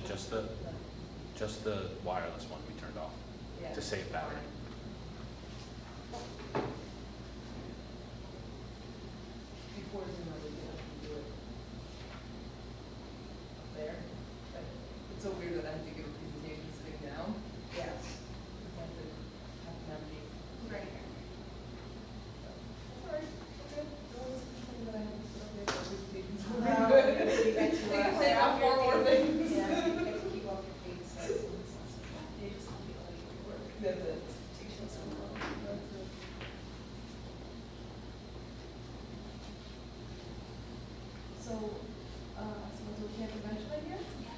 just the wireless one we turned off Yeah. to save battery. Before Zoom, we didn't have to do it up there. But it's so weird that I have to give a presentation sitting down. Yes. It's like the, have to navigate. Right here. That's all right, okay. No one's complaining that I have to sit up there for presentations. No, We're good. you get to, We can play about four more things. Yeah, you get to keep off your feet, so. You just don't feel like you work. That's it. Presentations are long. That's it. So, someone's looking at the bench right here? Yes.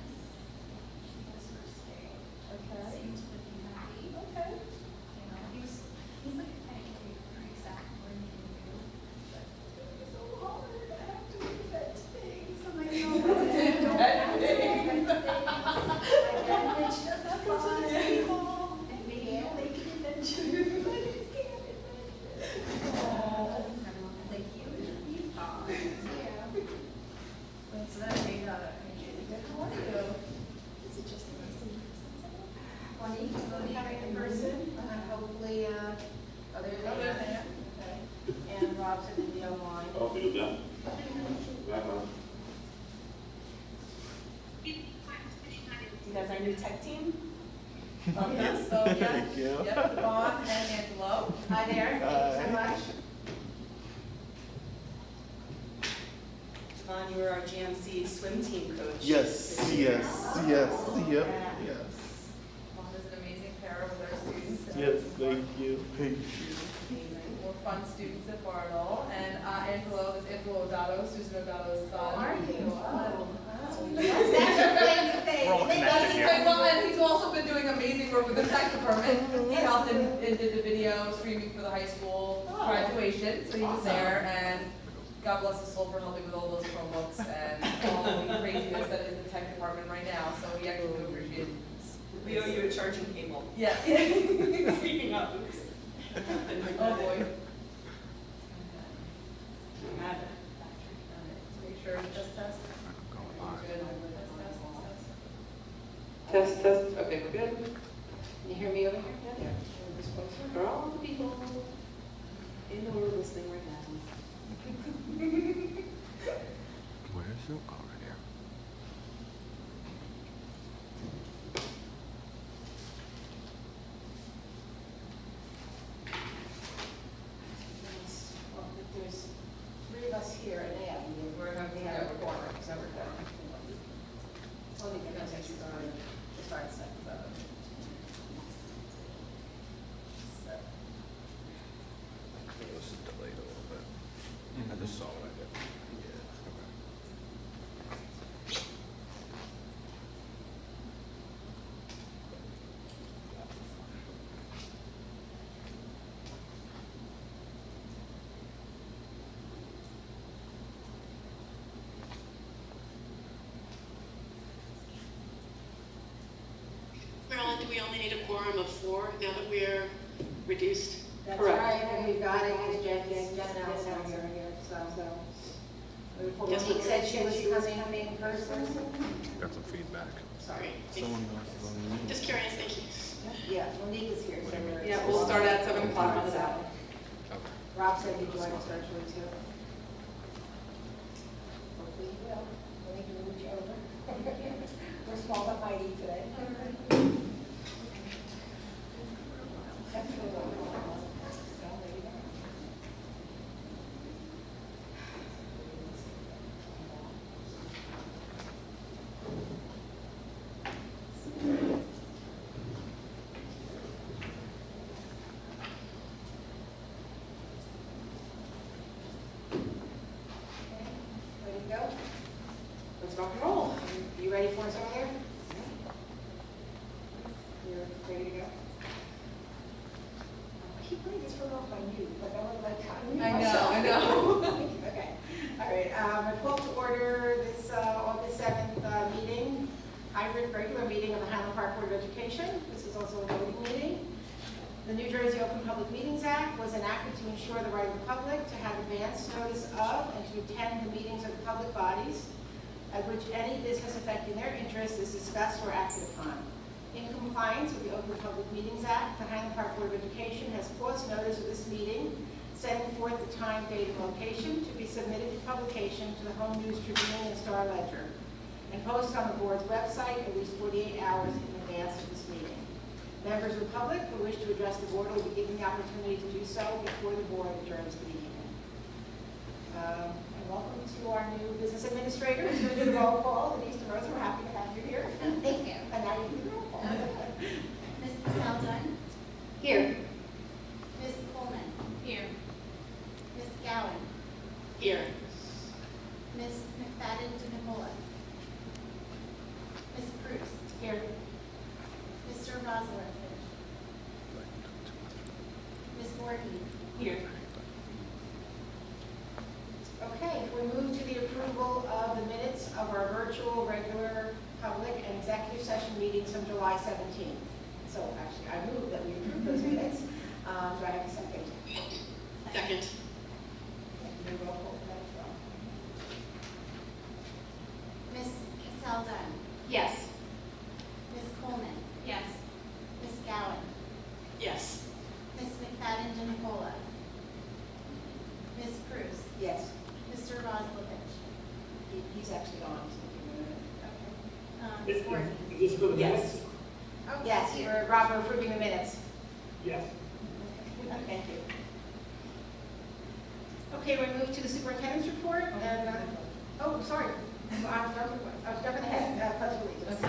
His first day. Okay. Seemed to be happy. Okay. You know, he's like kind of pretty exact what he can do. But it's gonna be so hard. I have to invent things. I'm like, no, Invent things. it's just fun. And maybe you'll make an invention. But it's can't invent it. Everyone was like, you should be fine. Yeah. So that made how are you? Is it just Funny, we'll have it in person, hopefully, other than Others, that. Okay. And Rob's in the online. Oh, vill du? Välkommen. You guys our new tech team? Yes, so, yeah. Thank you. Yep, Vaughn and Angelo. Hi there, thank you so much. Javon, you were our GMC swim team coach. Yes, this year. yes, yes, yep, Yeah. yes. Vaughn is an amazing pair with our students. and Yes, it's thank you. Thank Amazing. We're fun students at Bartle. And Angelo is Angelo Odato, Susan Odato's son. How are you? Oh, We're all connected That's here. great. Well, and he's also been doing amazing work with the tech department. He helped and did the video streaming for the high school graduation, so he was there, and God bless his soul for helping with all those Chromebooks and all the craziness that is the tech department right now, so we actually do appreciate it. We owe you a charging cable. Yeah. Speaking of. Oh, boy. Have it. Make sure, just test. Going We're live. good. Test, test. Test, okay, we're good. Can you hear me over here? Yeah. For all the people in the world listening right now. Where's your car right here? Well, if there's three of us here and they have, we're going to have a quorum, so we're good. Only because I started, as far as that. It was delayed a little bit. I just saw what I did. Yeah. Okay. Marilyn, do we only need a quorum of 4 now that we're reduced? That's Correct. right, and we've got it, because Jen Nelson here, so. Yes, Monique said she was coming in person. Got some feedback. Sorry. Someone else is on the meeting. Just curious, thank you. Yeah, Monique is here, so we're. Yeah, we'll start at 7 o'clock on the dot. Okay. Rob said he'd join us virtually too. Hopefully you will. Monique will move you over. We're small but mighty today. That's really wonderful. So, there you go. Ready to go? Let's rock and roll. You ready for us over there? You're ready to go? I keep putting this one off on you, but I would like to. I know. Okay, all right, I call to order this August 7th meeting, hybrid regular meeting of the Highland Park Board of Education. This is also a voting meeting. The New Jersey Open Public Meetings Act was enacted to ensure the right of the public to have advance notice of and to attend the meetings of public bodies. at which any business affecting their interests is discussed or acted upon. In compliance with the Open Public Meetings Act, the Highland Park Board of Education has posted notice of this meeting, setting forth the time, date, and location to be submitted for publication to the Home News Tribune and Star Ledger, and posted on the board's website at least 48 hours in advance of this meeting. Members of the public who wish to address the board will be given the opportunity to do so before the board adjourns the meeting. And welcome to our new business administrator, who's going to do the roll call. Denise DeRosa, we're happy to have you here. Thank you. And now you do the roll call. Ms. Saldun? Here. Ms. Coleman? Here. Ms. Gowan? Here. Ms. McFadden DeNicola? Ms. Cruz? Here. Mr. Roslovich? Ms. Voorhees? Here. Okay, we move to the approval of the minutes of our virtual, regular, public, and executive session meetings from July 17th. So actually, I move that we approve those minutes. Do I have a second? Second. Do a roll call for that as well. Ms. Saldun? Yes. Ms. Coleman? Yes. Ms. Gowan? Yes. Ms. McFadden DeNicola? Ms. Cruz? Yes. Mr. Roslovich? He's actually on. Ms. Is Voorhees? this for the Yes. minutes? Yes, we're approving the minutes. Yes. Thank you. Okay, we move to the superintendent's report. And, oh, sorry. I was jumping ahead. Pledge allegiance.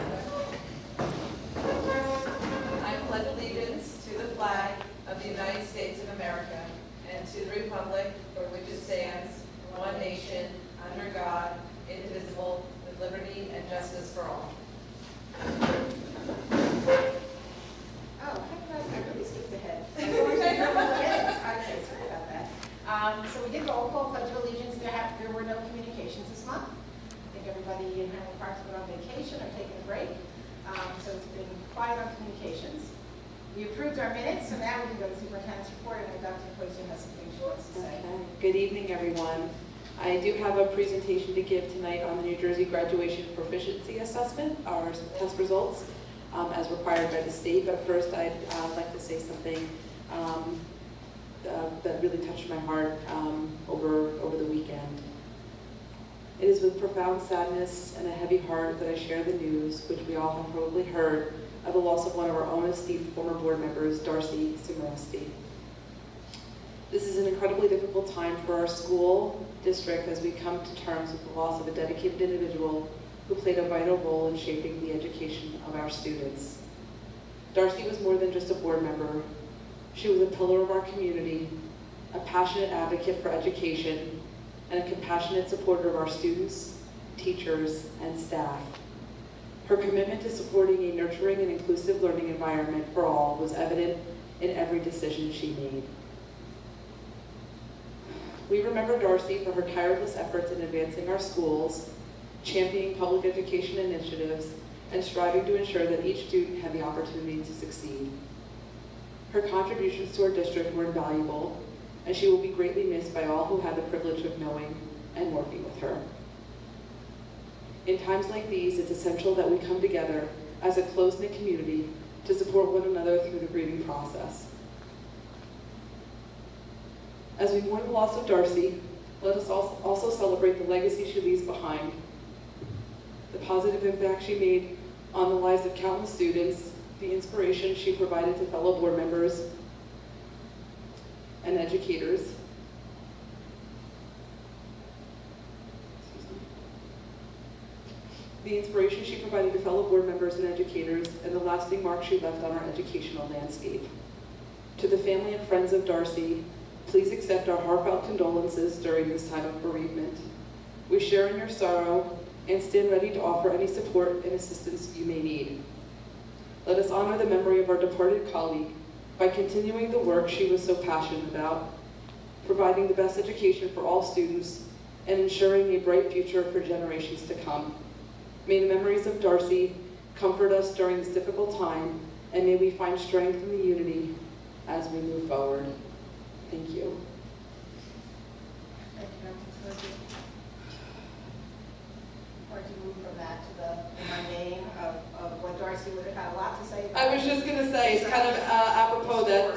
I pledge allegiance to the flag of the United States of America and to the republic for which it stands, one nation, under God, indivisible, with liberty and justice for all. Oh, I really skipped ahead. Okay, sorry about that. So we did roll call, pledge of allegiance. There were no communications this month. I think everybody in Highland Park's been on vacation or taking a break. So it's been quiet on communications. We approved our minutes, so now we can go to the superintendent's report, and Dr. Poison has some things she wants to say. Okay. Good evening, everyone. I do have a presentation to give tonight on the New Jersey Graduation Proficiency Assessment, our test results, as required by the state. But first, I'd like to say something that really touched my heart over the weekend. It is with profound sadness and a heavy heart that I share the news, which we all have probably heard, of the loss of one of our own esteemed former board members, Darcy Simorowski. This is an incredibly difficult time for our school district as we come to terms with the loss of a dedicated individual who played a vital role in shaping the education of our students. Darcy was more than just a board member. She was a pillar of our community, a passionate advocate for education, and a compassionate supporter of our students, teachers, and staff. Her commitment to supporting a nurturing and inclusive learning environment for all was evident in every decision she made. We remember Darcy for her tireless efforts in advancing our schools, championing public education initiatives, and striving to ensure that each student had the opportunity to succeed. Her contributions to our district were invaluable, and she will be greatly missed by all who had the privilege of knowing and working with her. In times like these, it's essential that we come together as a close-knit community to support one another through the grieving process. As we mourn the loss of Darcy, let us also celebrate the legacy she leaves behind, the positive impact she made on the lives of countless students, the inspiration she provided to fellow board members and educators, the inspiration she provided to fellow board members and educators, and the lasting mark she left on our educational landscape. To the family and friends of Darcy, please accept our heartfelt condolences during this time of bereavement. We share in your sorrow and stand ready to offer any support and assistance you may need. Let us honor the memory of our departed colleague by continuing the work she was so passionate about, providing the best education for all students, and ensuring a bright future for generations to come. May the memories of Darcy comfort us during this difficult time, and may we find strength in the unity as we move forward. Thank you. Thank you, Dr. Soji. Or do you Darcy would have had a lot to say about. I was just gonna say, it's kind of apropos that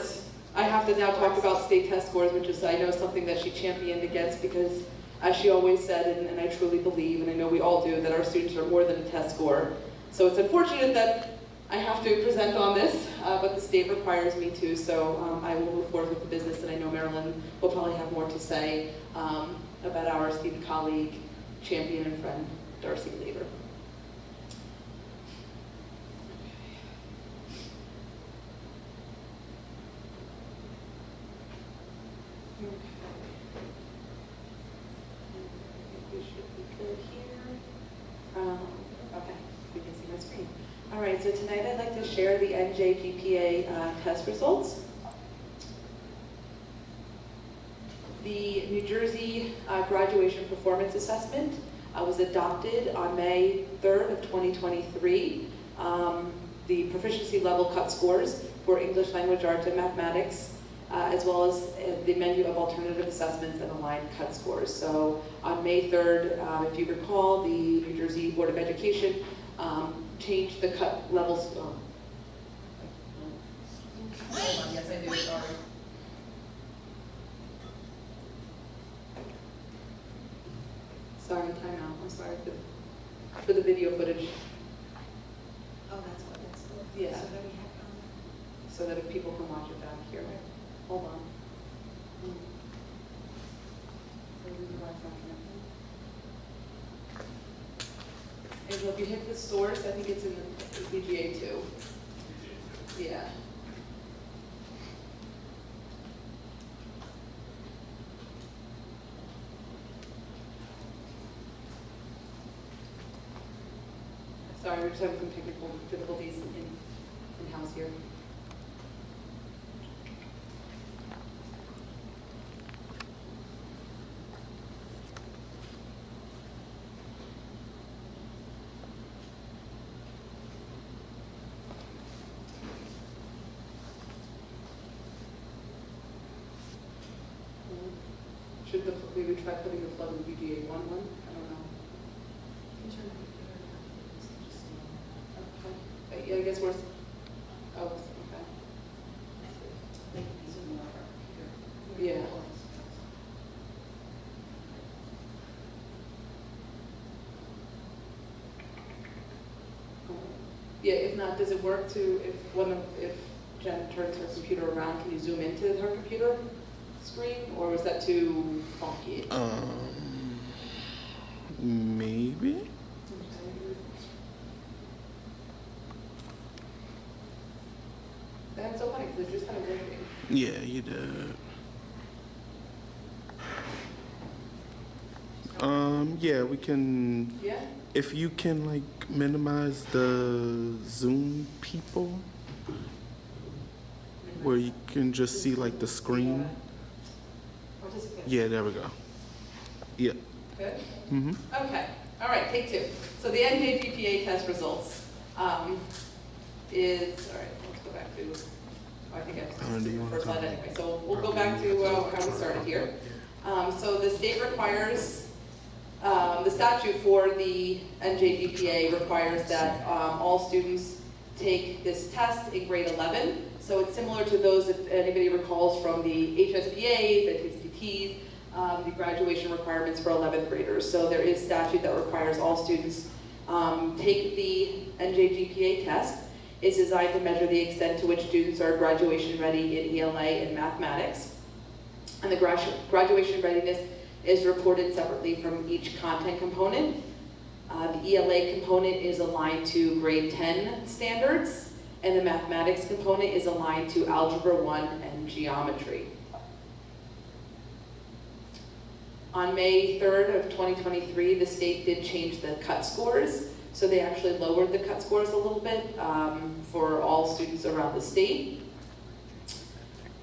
I have to now talk about state test scores, which is, I know, something that she championed against because, as she always said, and I truly believe, and I know we all do, that our students are more than a test score. So it's unfortunate that I have to present on this, but the state requires me to, so I will move forward with the business, and I know Marilyn will probably have more to say about our esteemed colleague, champion and friend, Darcy Lever. We should be good here. Okay, we can see my screen. All right, so tonight I'd like to share the NJGPA test results. The New Jersey Graduation Performance Assessment was adopted on May 3rd of 2023. The proficiency level cut scores for English language arts and mathematics, as well as the menu of alternative assessments and aligned cut scores. So on May 3rd, if you recall, the New Jersey Board of Education changed the cut levels. Yes, I do, sorry. Sorry, timeout. I'm sorry for the video footage. Oh, that's what it's for. Yeah. So that we have, So that if people can watch it back here. Hold on. Angela, if you hit the source, I think it's in the VGA 2. Yeah. Sorry, we're just having some technical difficulties in-house here. Should we would try putting the plug in VGA 1 one? I don't know. Okay. Yeah, I guess we're. Oh, okay. Yeah. Yeah. If not, does it work to if Jen turns her computer around, can you zoom into her computer screen, or was that too funky? Maybe. That's so funny because it's just kind of working. Yeah, you did. Yeah, we can. Yeah. If you can like minimize the Zoom people, where you can just see like the screen. Participants. Yeah, there we go. Yeah. Good. Mm-hmm. Okay. All right. Take two. So the NJGPA test results is all right. Let's go back to. I think I Do you want to first talk? slide anyway. So we'll go back to how we started here. So the state requires. The statute for the NJGPA requires that all students take this test in grade 11. So it's similar to those, if anybody recalls, from the HSPAs, the TSPTs, the graduation requirements for 11th graders. So there is statute that requires all students take the NJGPA test. It's designed to measure the extent to which students are graduation ready in ELA and mathematics. And the graduation readiness is reported separately from each content component. The ELA component is aligned to grade 10 standards, and the mathematics component is aligned to Algebra 1 and Geometry. On May 3rd of 2023, the state did change the cut scores, so they actually lowered the cut scores a little bit for all students around the state.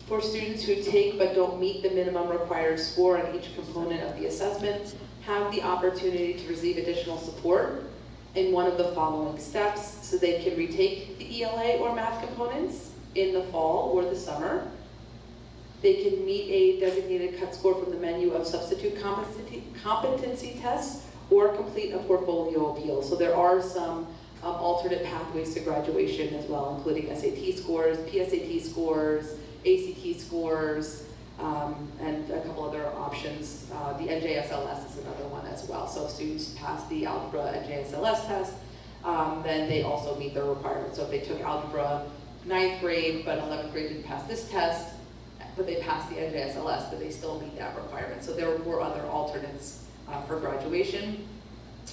For students who take but don't meet the minimum required score on each component of the assessment, have the opportunity to receive additional support in one of the following steps so they can retake the ELA or math components in the fall or the summer. They can meet a designated cut score from the menu of substitute competency tests or complete a portfolio appeal. So there are some alternate pathways to graduation as well, including SAT scores, PSAT scores, ACT scores, and a couple other options. The NJSLS is another one as well. So if students pass the algebra NJSLS test, then they also meet their requirements. So if they took algebra 9th grade, but 11th grade didn't pass this test, but they passed the NJSLS, but they still meet that requirement. So there were other alternates for graduation.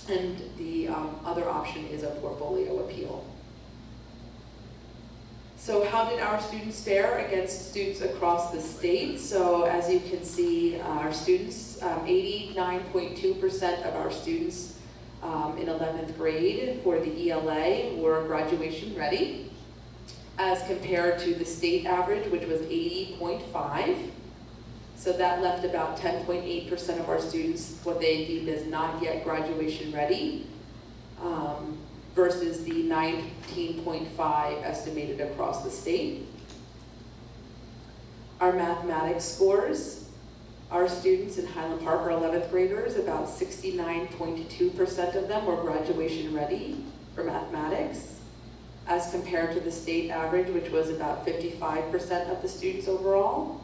And the other option is a portfolio appeal. So how did our students fare against students across the state? So as you can see, our students, 89.2% of our students in 11th grade for the ELA were graduation ready, as compared to the state average, which was 80.5. So that left about 10.8% of our students what they deemed as not yet graduation ready, versus the 19.5 estimated across the state. Our mathematics scores, our students in Highland Park are 11th graders, about 69.2% of them were graduation ready for mathematics, as compared to the state average, which was about 55% of the students overall.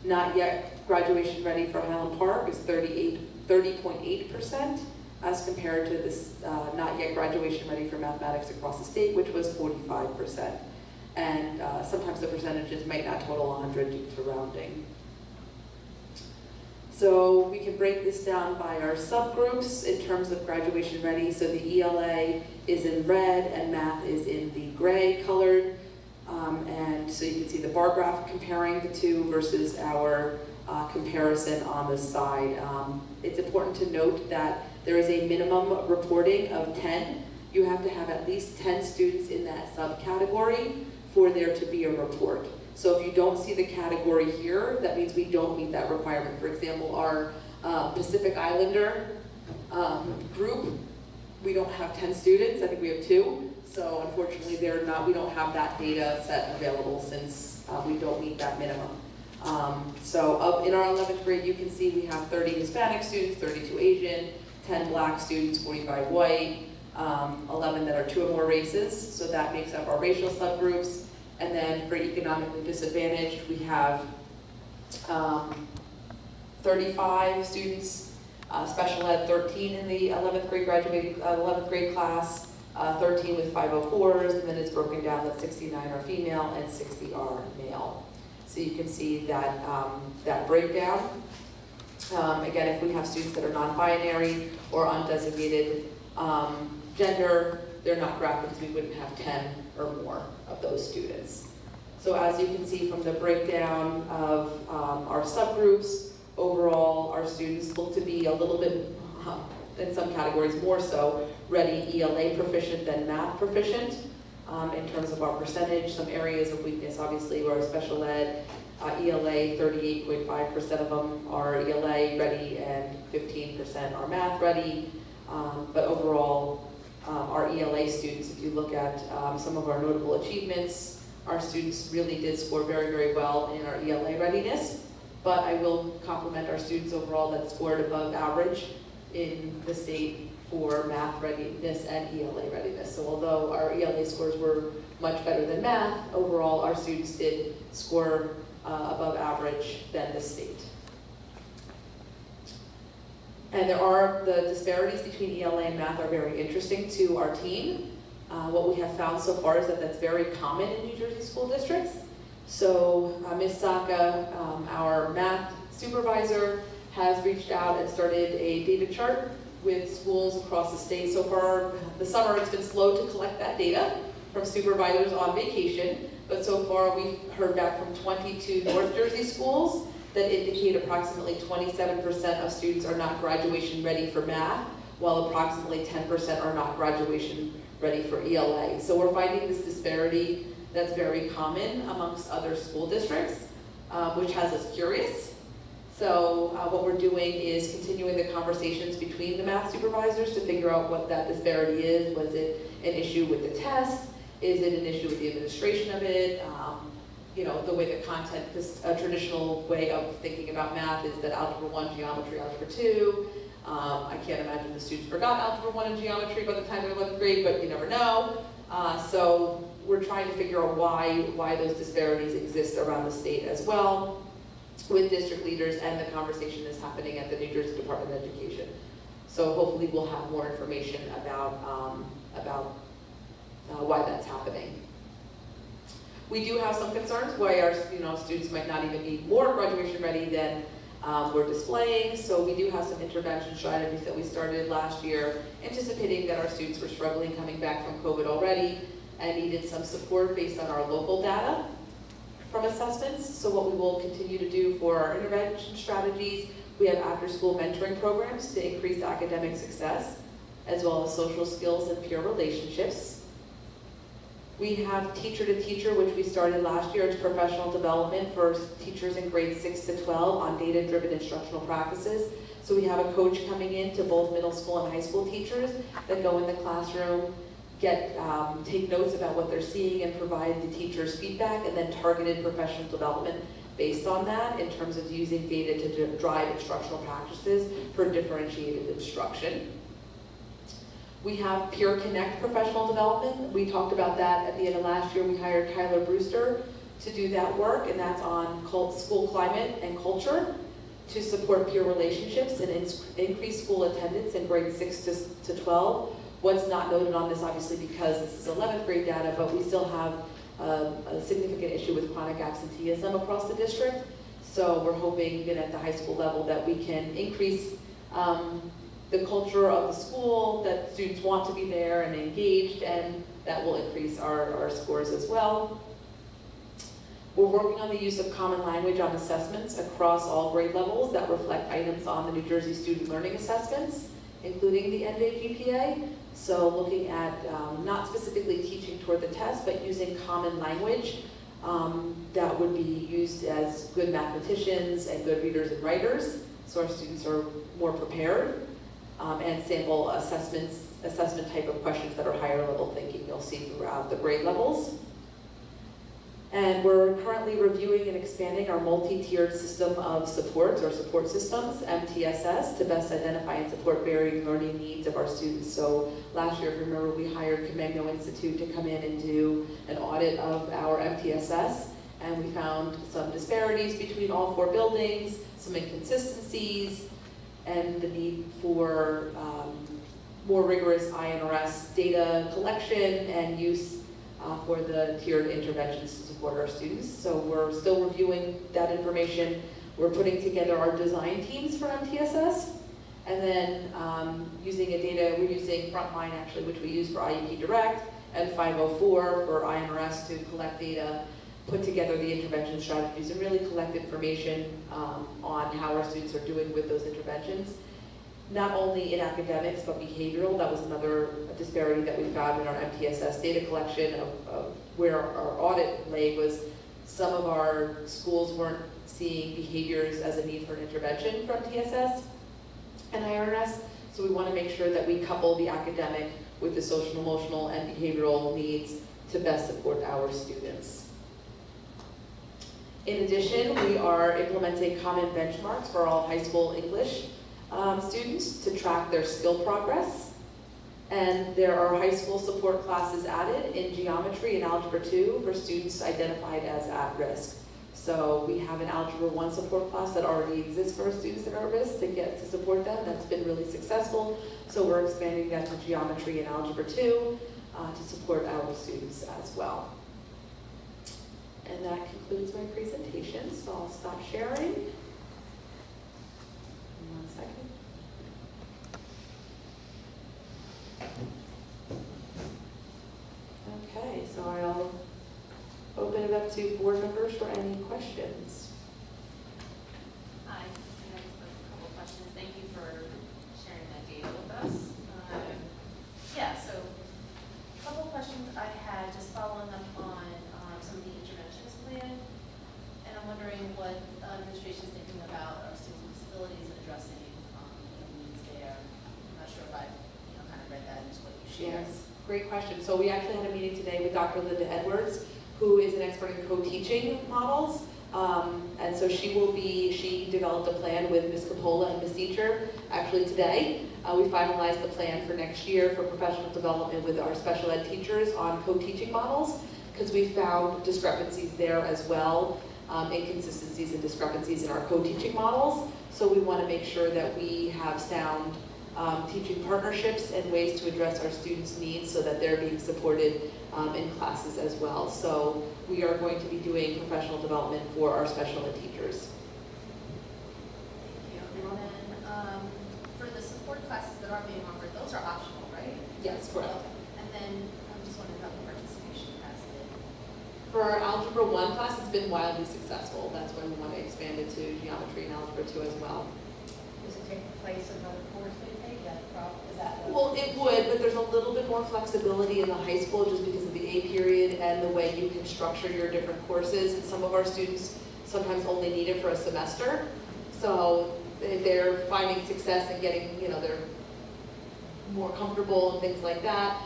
Not yet graduation ready for Highland Park is 30.8%, as compared to this not yet graduation ready for mathematics across the state, which was 45%. And sometimes the percentages might not total 100 due to rounding. So we can break this down by our subgroups in terms of graduation ready. So the ELA is in red and math is in the gray colored. And so you can see the bar graph comparing the two versus our comparison on the side. It's important to note that there is a minimum reporting of 10. You have to have at least 10 students in that subcategory for there to be a report. So if you don't see the category here, that means we don't meet that requirement. For example, our Pacific Islander group, we don't have 10 students, I think we have 2. So unfortunately, we don't have that data set available since we don't meet that minimum. In our 11th grade, you can see we have 30 Hispanic students, 32 Asian, 10 Black students, 45 white, 11 that are 2 or more races. So that makes up our racial subgroups. And then for economically disadvantaged, we have 35 students, special ed 13 in the 11th grade graduating 11th grade class. 13 with 504s, and then it's broken down that 69 are female and 60 are male. So you can see that, that breakdown. Again, if we have students that are non-binary or undesignated gender, they're not graphics, we wouldn't have 10 or more of those students. So as you can see from the breakdown of our subgroups, overall our students look to be a little bit, in some categories more so, ready ELA proficient than math proficient. In terms of our percentage, some areas of weakness obviously were special ed, ELA, 38.5% of them are ELA ready and 15% are math ready. But overall, our ELA students, if you look at some of our notable achievements, our students really did score very, very well in our ELA readiness. But I will compliment our students overall that scored above average in the state for math readiness and ELA readiness. So although our ELA scores were much better than math, overall our students did score above average than the state. And the disparities between ELA and math are very interesting to our team. What we have found so far is that that's very common in New Jersey school districts. So Ms. Saka, our math supervisor, has reached out and started a data chart with schools across the state. So far the summer, it's been slow to collect that data from supervisors on vacation, but so far we've heard back from 22 North Jersey schools that indicate approximately 27% of students are not graduation ready for math, while approximately 10% are not graduation ready for ELA. So we're finding this disparity that's very common amongst other school districts, which has us curious. So what we're doing is continuing the conversations between the math supervisors to figure out what that disparity is. Was it an issue with the test? Is it an issue with the administration of it? You know, the way the content, because a traditional way of thinking about math is that algebra 1, geometry, algebra 2. I can't imagine the students forgot Algebra 1 and geometry by the time they're 11th grade, but you never know. So we're trying to figure out why those disparities exist around the state as well, with district leaders, and the conversation is happening at the New Jersey Department of Education. So hopefully we'll have more information about why that's happening. We do have some concerns why our students might not even be more graduation ready than we're displaying. So we do have some intervention strategies that we started last year, anticipating that our students were struggling coming back from COVID already and needed some support based on our local data from assessments. So what we will continue to do for our intervention strategies, we have after-school mentoring programs to increase academic success, as well as social skills and peer relationships. We have teacher to teacher, which we started last year. It's professional development for teachers in grades 6 to 12 on data-driven instructional practices. So we have a coach coming in to both middle school and high school teachers that go in the classroom, take notes about what they're seeing and provide the teachers feedback, and then targeted professional development based on that in terms of using data to drive instructional practices for differentiated instruction. We have Peer Connect professional development. We talked about that at the end of last year. We hired Kyler Brewster to do that work, and that's on school climate and culture to support peer relationships and increase school attendance in grades 6 to 12. What's not noted on this, obviously, because this is 11th grade data, but we still have a significant issue with chronic absenteeism across the district. So we're hoping, even at the high school level, that we can increase the culture of the school, that students want to be there and engaged, and that will increase our scores as well. We're working on the use of common language on assessments across all grade levels that reflect items on the New Jersey Student Learning Assessments, including the NJGPA. So looking at not specifically teaching toward the test, but using common language that would be used as good mathematicians and good readers and writers, so our students are more prepared, and sample assessment type of questions that are higher level thinking you'll see throughout the grade levels. And we're currently reviewing and expanding our multi-tiered system of supports, or support systems, MTSS, to best identify and support varying learning needs of our students. So last year, if you remember, we hired Comegno Institute to come in and do an audit of our MTSS, and we found some disparities between all 4 buildings, some inconsistencies, and the need for more rigorous INRS data collection and use for the tiered interventions to support our students. So we're still reviewing that information. We're putting together our design teams for MTSS, and then we're using Frontline actually, which we use for IEP Direct, and 504 for INRS to collect data, put together the intervention strategies, and really collect information on how our students are doing with those interventions. Not only in academics, but behavioral. That was another disparity that we found in our MTSS data collection of where our audit lay, was some of our schools weren't seeing behaviors as a need for an intervention from TSS and IRS. So we want to make sure that we couple the academic with the social, emotional, and behavioral needs to best support our students. In addition, we are implementing common benchmarks for all high school English students to track their skill progress. And there are high school support classes added in geometry and algebra 2 for students identified as at risk. So we have an algebra 1 support class that already exists for our students that are at risk to support them. That's been really successful. So we're expanding that to geometry and algebra 2 to support our students as well. And that concludes my presentation, so I'll stop sharing. 1 second. Okay, so I'll open it up to board members for any questions. Hi, I have a couple of questions. Thank you for sharing that data with us. Yeah, so a couple of questions I had, just following up on some of the interventions plan. And I'm wondering what administration is thinking about our students with disabilities and addressing needs there. I'm not sure if I kind of read that into what you shared. Yes, great question. So we actually had a meeting today with Dr. Linda Edwards, who is an expert in co-teaching models And so she developed a plan with Ms. Capola and Ms. Teacher actually today. We finalized the plan for next year for professional development with our special ed teachers on co-teaching models, because we found discrepancies there as well, inconsistencies and discrepancies in our co-teaching models. So we want to make sure that we have sound teaching partnerships and ways to address our students' needs so that they're being supported in classes as well. So we are going to be doing professional development for our special ed teachers. Thank you. And then, for the support classes that are being offered, those are optional, right? Yes, correct. And then, I'm just wondering about the participation capacity. For our Algebra 1 class, it's been wildly successful. That's why we want to expand it to Geometry and Algebra 2 as well. Does it take place in another course they take? Is that Well, it would, but there's a little bit more flexibility in the high school just because of the A period and the way you can structure your different courses. And some of our students sometimes only need it for a semester. So if they're finding success and getting, they're more comfortable and things like that,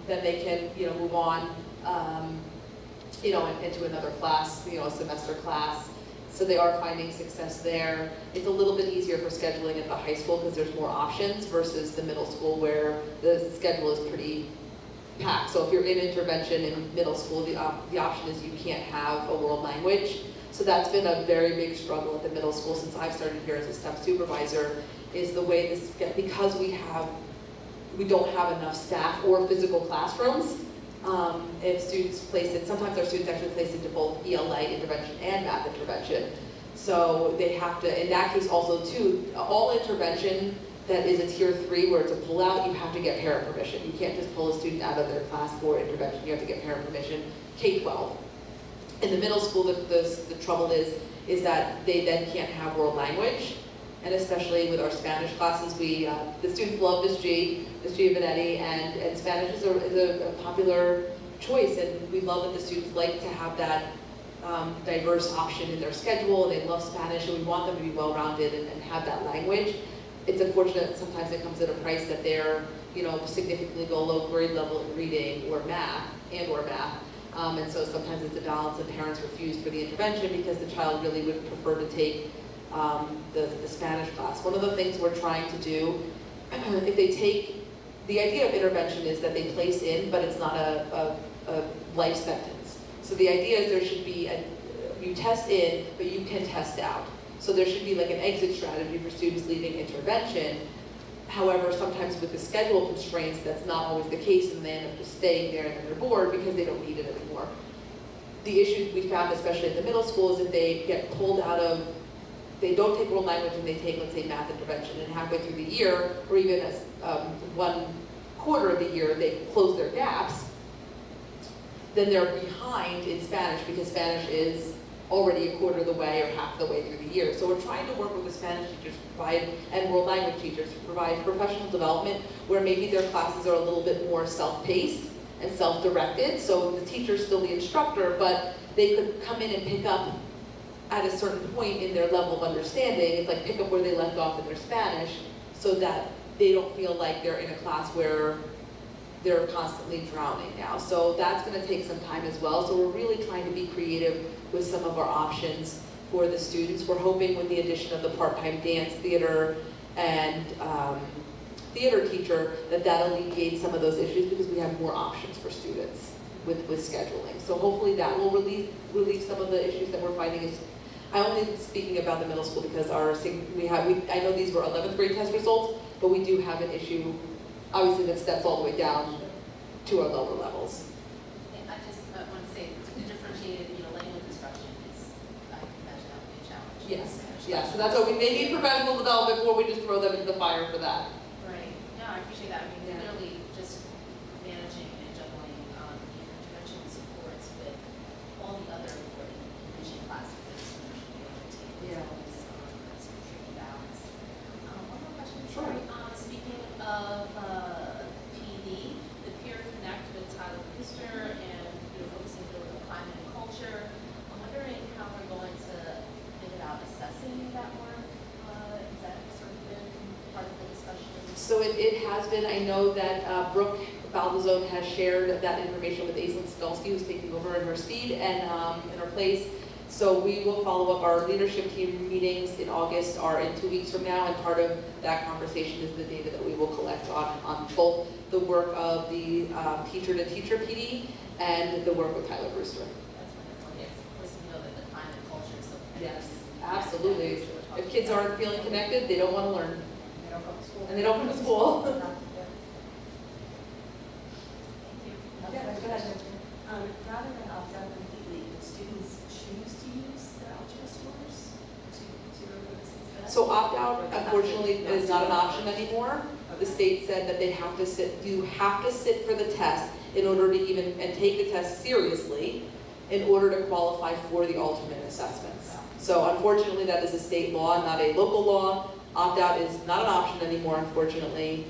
then they can, move on, into another class, a semester class. So they are finding success there. It's a little bit easier for scheduling at the high school because there's more options versus the middle school where the schedule is pretty packed. So if you're in intervention in middle school, the option is you can't have a world language. So that's been a very big struggle at the middle school since I've started here as a step supervisor, is the way this, because we don't have enough staff or physical classrooms. If students place it, sometimes our students actually place into both ELA intervention and math intervention. So they have to, in that case also too, all intervention that is a tier 3 where it's a pullout, you have to get parent permission. You can't just pull a student out of their class for intervention, you have to get parent permission, K-12. In the middle school, the trouble is that they then can't have world language. And especially with our Spanish classes, the students love Miss G Benetti, and Spanish is a popular choice, and we love that the students like to have that diverse option in their schedule. They love Spanish, and we want them to be well-rounded and have that language. It's unfortunate that sometimes it comes at a price that they're, significantly below grade level in reading or math, and so sometimes it's a balance, and parents refuse for the intervention because the child really would prefer to take the Spanish class. One of the things we're trying to do, if they take, the idea of intervention is that they place in, but it's not a life sentence. So the idea is there should be you test in, but you can test out. So there should be like an exit strategy for students leaving intervention. However, sometimes with the schedule constraints, that's not always the case, and they end up just staying there and then they're bored because they don't need it anymore. The issue we found, especially at the middle school, is that they get pulled out of, they don't take world language and they take, let's say, math intervention, and halfway through the year, or even as 1 quarter of the year, they close their gaps, then they're behind in Spanish because Spanish is already a quarter of the way or half the way through the year. So we're trying to work with the Spanish teachers to provide, and world language teachers to provide professional development where maybe their classes are a little bit more self-paced and self-directed. So the teacher's still the instructor, but they could come in and pick up at a certain point in their level of understanding. It's like pick up where they left off in their Spanish so that they don't feel like they're in a class where they're constantly drowning now. So that's going to take some time as well. So we're really trying to be creative with some of our options for the students. We're hoping with the addition of the part-time dance, theater, and theater teacher that alleviates some of those issues because we have more options for students with scheduling. So hopefully that will relieve some of the issues that we're finding. Is I'm only speaking about the middle school because I know these were 11th grade test results, but we do have an issue, obviously, that steps all the way down to our lower levels. And I just want to say, the differentiated, language instruction is, I can imagine that would be a challenge. Yes, yes. So that's why we may need professional development before we just throw them into the fire for that. Right. No, I appreciate that. I mean, Yeah. clearly just managing and juggling the intervention supports with all the other important vision classes that students should be able to take. Yeah. It's always some tricky balance. One more question. Sure. Sorry. Speaking of PD, the Peer Connect with Tyler Booster and focusing on climate and culture, I'm wondering how we're going to think about assessing that work. Is that sort of been part of the discussion? So it has been. I know that Brooke Baldazone has shared that information with Aislinn Skolsky, who's taking over in her speed and in her place. So we will follow up. Our leadership team meetings in August are in 2 weeks from now, and part of that conversation is the data that we will collect on both the work of the teacher-to-teacher PD and the work with Tyler Brewster. That's wonderful, yes, of course, we know that the climate culture is so. Yes, absolutely. If kids aren't feeling connected, they don't want to learn, They don't come to school. and they don't come to school. Thank you. Yeah, go ahead. Rather than opt out completely, could students choose to use their alternate scores to go for this instead? So opt-out, unfortunately, is not an option anymore. The state said that they have to sit, you have to sit for the test in order to even, and take the test seriously, in order to qualify for the alternate assessments. So unfortunately, that is a state law, not a local law. Opt-out is not an option anymore, unfortunately.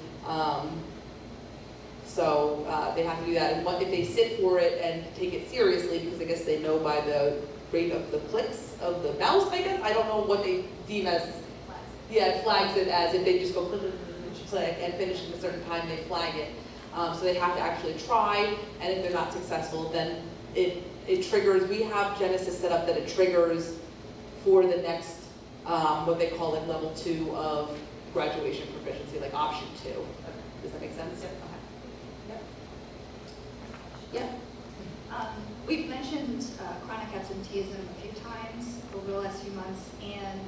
So they have to do that. And if they sit for it and take it seriously, because I guess they know by the rate of the clicks of the mouse, I guess. I don't know what they deem as, it flags it as if they just go click, click, click, click, and finish in a certain time, they flag it. So they have to actually try, and if they're not successful, then it triggers. We have Genesis set up that it triggers for the next, what they call like level 2 of graduation proficiency, like option 2. Does that make sense? Yep. Yeah. We've mentioned chronic absenteeism a few times over the last few months, and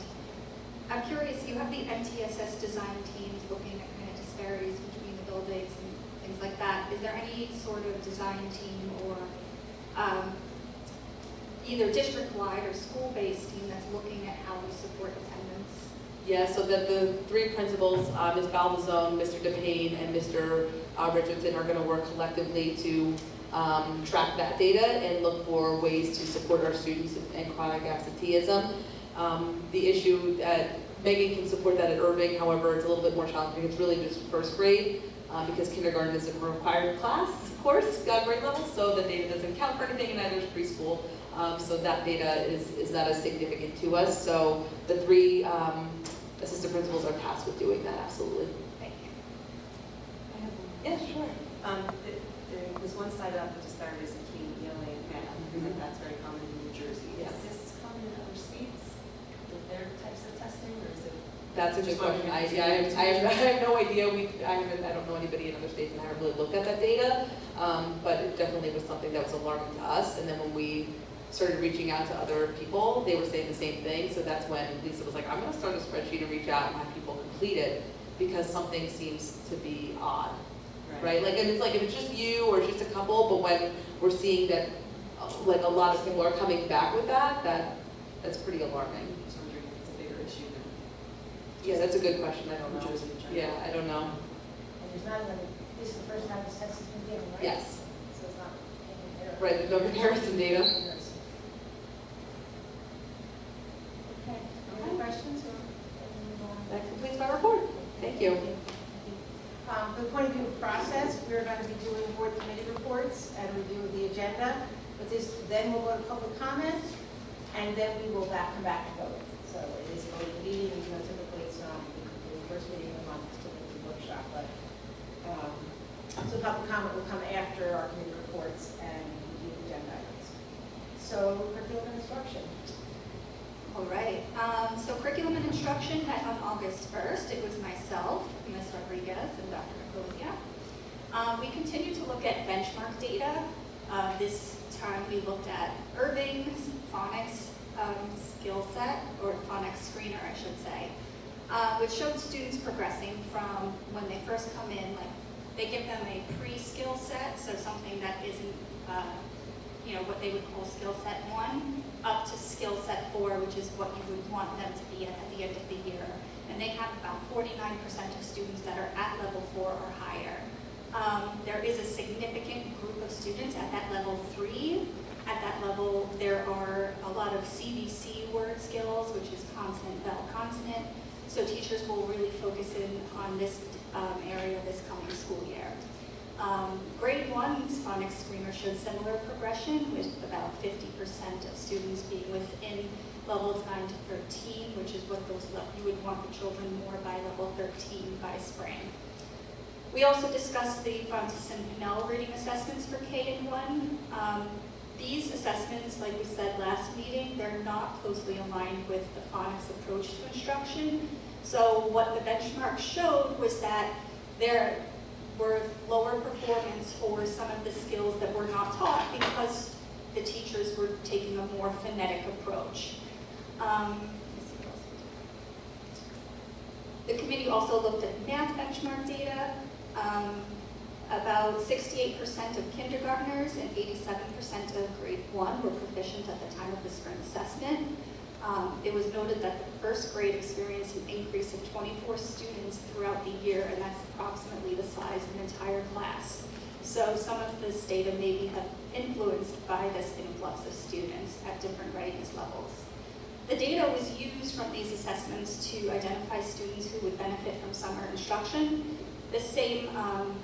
I'm curious, you have the MTSS design teams looking at kind of disparities between the buildings and things like that. Is there any sort of design team or either district-wide or school-based team that's looking at how we support attendance? Yeah, so that the 3 principals, Ms. Baldazone, Mr. DePayne, and Mr. Richardson are going to work collectively to track that data and look for ways to support our students in chronic absenteeism. The issue that Megan can support that at Irving, however, it's a little bit more challenging. It's really just first grade because kindergarten is a required class course, grade level, so the data doesn't count for anything, and neither is preschool. So that data is not as significant to us. So the 3 assistant principals are tasked with doing that, absolutely. Thank you. Yeah, sure. There was one slide about the disparities between ELA and math, and that's very common in New Jersey. Yes. Is this common in other states with their types of testing, or is it? That's a good question. I have no idea. I don't know anybody in other states, and I haven't really looked at that data. But it definitely was something that was alarming to us. And then when we started reaching out to other people, they were saying the same thing. So that's when Lisa was like, I'm going to start a spreadsheet and reach out and have people complete it because something seems to be odd, right? Like, and it's like if it's just you or just a couple, but when we're seeing that, like a lot of people are coming back with that's pretty alarming. I'm just wondering if it's a bigger issue than. Yeah, that's a good question. I don't New know. Jersey in general. Yeah, I don't know. And there's not even, this is the first time this test has been given, right? Yes. So it's not taken care of. Right, there's no comparison data. Okay, any questions or? That completes my report. Thank you. For the point of view of process, we're going to be doing board committee reports and review of the agenda. But this, then we'll go to public comment, and then we will come back to vote. So it is a voting meeting, you know, typically it's not the first meeting of the month, it's typically a workshop, but, so public comment will come after our committee reports and review the agenda items. So curriculum and instruction. All right, so curriculum and instruction met on August 1st. It was myself, Ms. Rodriguez, and Dr. Nicolia. We continue to look at benchmark data. This time we looked at Irving's phonics skill set, or phonics screener, I should say, which showed students progressing from when they first come in, like they give them a pre-skill set, so something that isn't what they would call skill set 1, up to skill set 4, which is what you would want them to be at the end of the year. And they have about 49% of students that are at level 4 or higher. There is a significant group of students at that level 3. At that level, there are a lot of CVC word skills, which is consonant, vowel, consonant. So teachers will really focus in on this area this coming school year. Grade 1's phonics screener showed similar progression with about 50% of students being within levels 9 to 13, which is what you would want the children more by level 13 by spring. We also discussed the Fontes and Pinnell reading assessments for K and 1. These assessments, like we said last meeting, they're not closely aligned with the phonics approach to instruction. So what the benchmark showed was that there were lower performance for some of the skills that were not taught because the teachers were taking a more phonetic approach. The committee also looked at math benchmark data. About 68% of kindergartners and 87% of grade 1 were proficient at the time of the spring assessment. It was noted that the first grade experienced an increase of 24 students throughout the year, and that's approximately the size of an entire class. So some of this data may be influenced by this influx of students at different readiness levels. The data was used from these assessments to identify students who would benefit from summer instruction. The same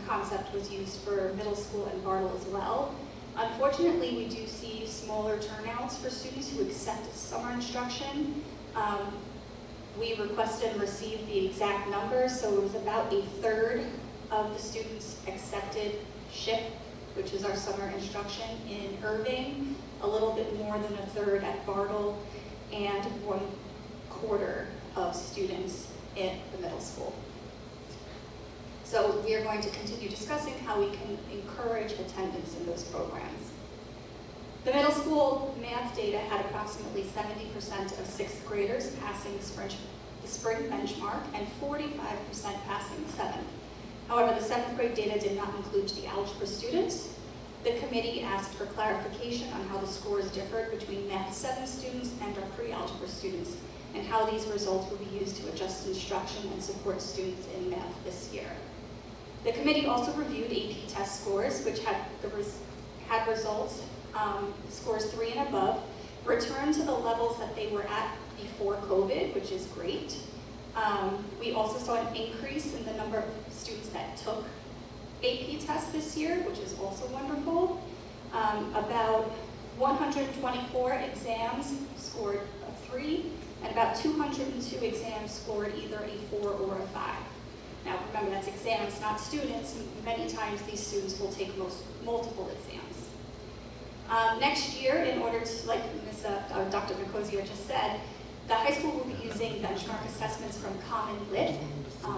concept was used for middle school and Bartle as well. Unfortunately, we do see smaller turnouts for students who accept summer instruction. We requested and received the exact numbers, so it was about a third of the students accepted SHIP, which is our summer instruction in Irving, a little bit more than a third at Bartle, and 1/4 of students in the middle school. So we are going to continue discussing how we can encourage attendance in those programs. The middle school math data had approximately 70% of 6th graders passing the spring benchmark and 45% passing the 7th. However, the 7th grade data did not include the algebra students. The committee asked for clarification on how the scores differed between Math 7 students and our pre-algebra students, and how these results will be used to adjust instruction and support students in math this year. The committee also reviewed AP test scores, which had results, scores 3 and above, return to the levels that they were at before COVID, which is great. We also saw an increase in the number of students that took AP tests this year, which is also wonderful. About 124 exams scored a 3, and about 202 exams scored either a 4 or a 5. Now remember, that's exams, not students, and many times these students will take multiple exams. Next year, in order to, like Dr. Nicosia just said, the high school will be using benchmark assessments from Common Lit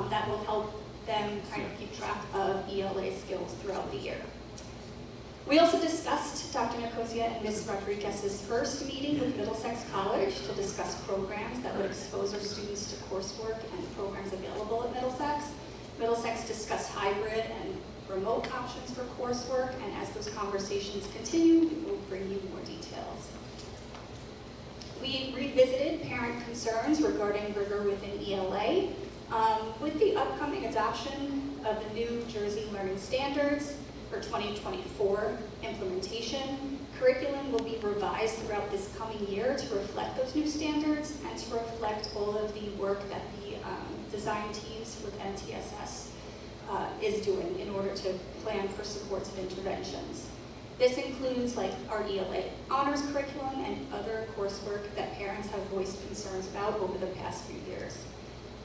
that will help them kind of keep track of ELA skills throughout the year. We also discussed Dr. Nicosia and Ms. Rodriguez's first meeting with Middlesex College to discuss programs that would expose our students to coursework and programs available at Middlesex. Middlesex discussed hybrid and remote options for coursework, and as those conversations continue, we will bring you more details. We revisited parent concerns regarding rigor within ELA. With the upcoming adoption of the new Jersey Learning Standards for 2024 implementation, curriculum will be revised throughout this coming year to reflect those new standards and to reflect all of the work that the design teams with MTSS is doing in order to plan for supports and interventions. This includes like our ELA honors curriculum and other coursework that parents have voiced concerns about over the past few years.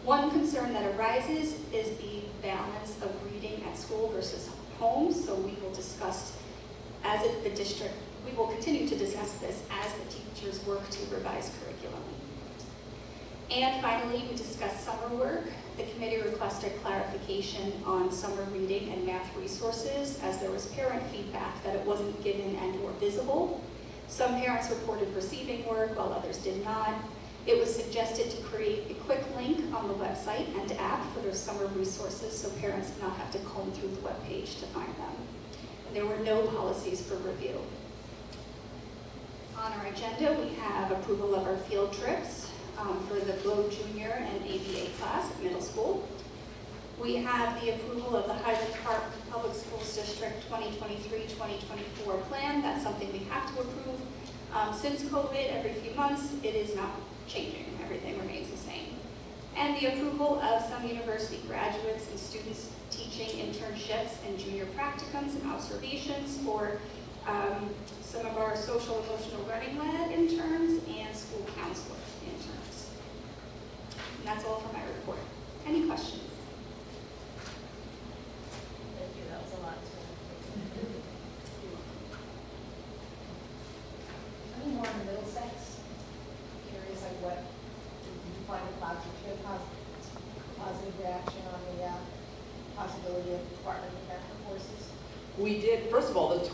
One concern that arises is the balance of reading at school versus home, so we will discuss the district, we will continue to discuss this as the teachers work to revise curriculum. And finally, we discussed summer work. The committee requested clarification on summer reading and math resources, as there was parent feedback that it wasn't given and or visible. Some parents reported receiving work while others did not. It was suggested to create a quick link on the website and app for those summer resources so parents do not have to comb through the webpage to find them. And there were no policies for review. On our agenda, we have approval of our field trips for the Globe Junior and ABA class at middle school. We have the approval of the Highland Park Public Schools District 2023-2024 plan. That's something we have to approve. Since COVID, every few months, it is not changing. Everything remains the same. And the approval of some university graduates and students teaching internships and junior practicums and observations for some of our social emotional learning lab interns and school counselor interns. And that's all for my report. Any questions? Thank you, that was a lot.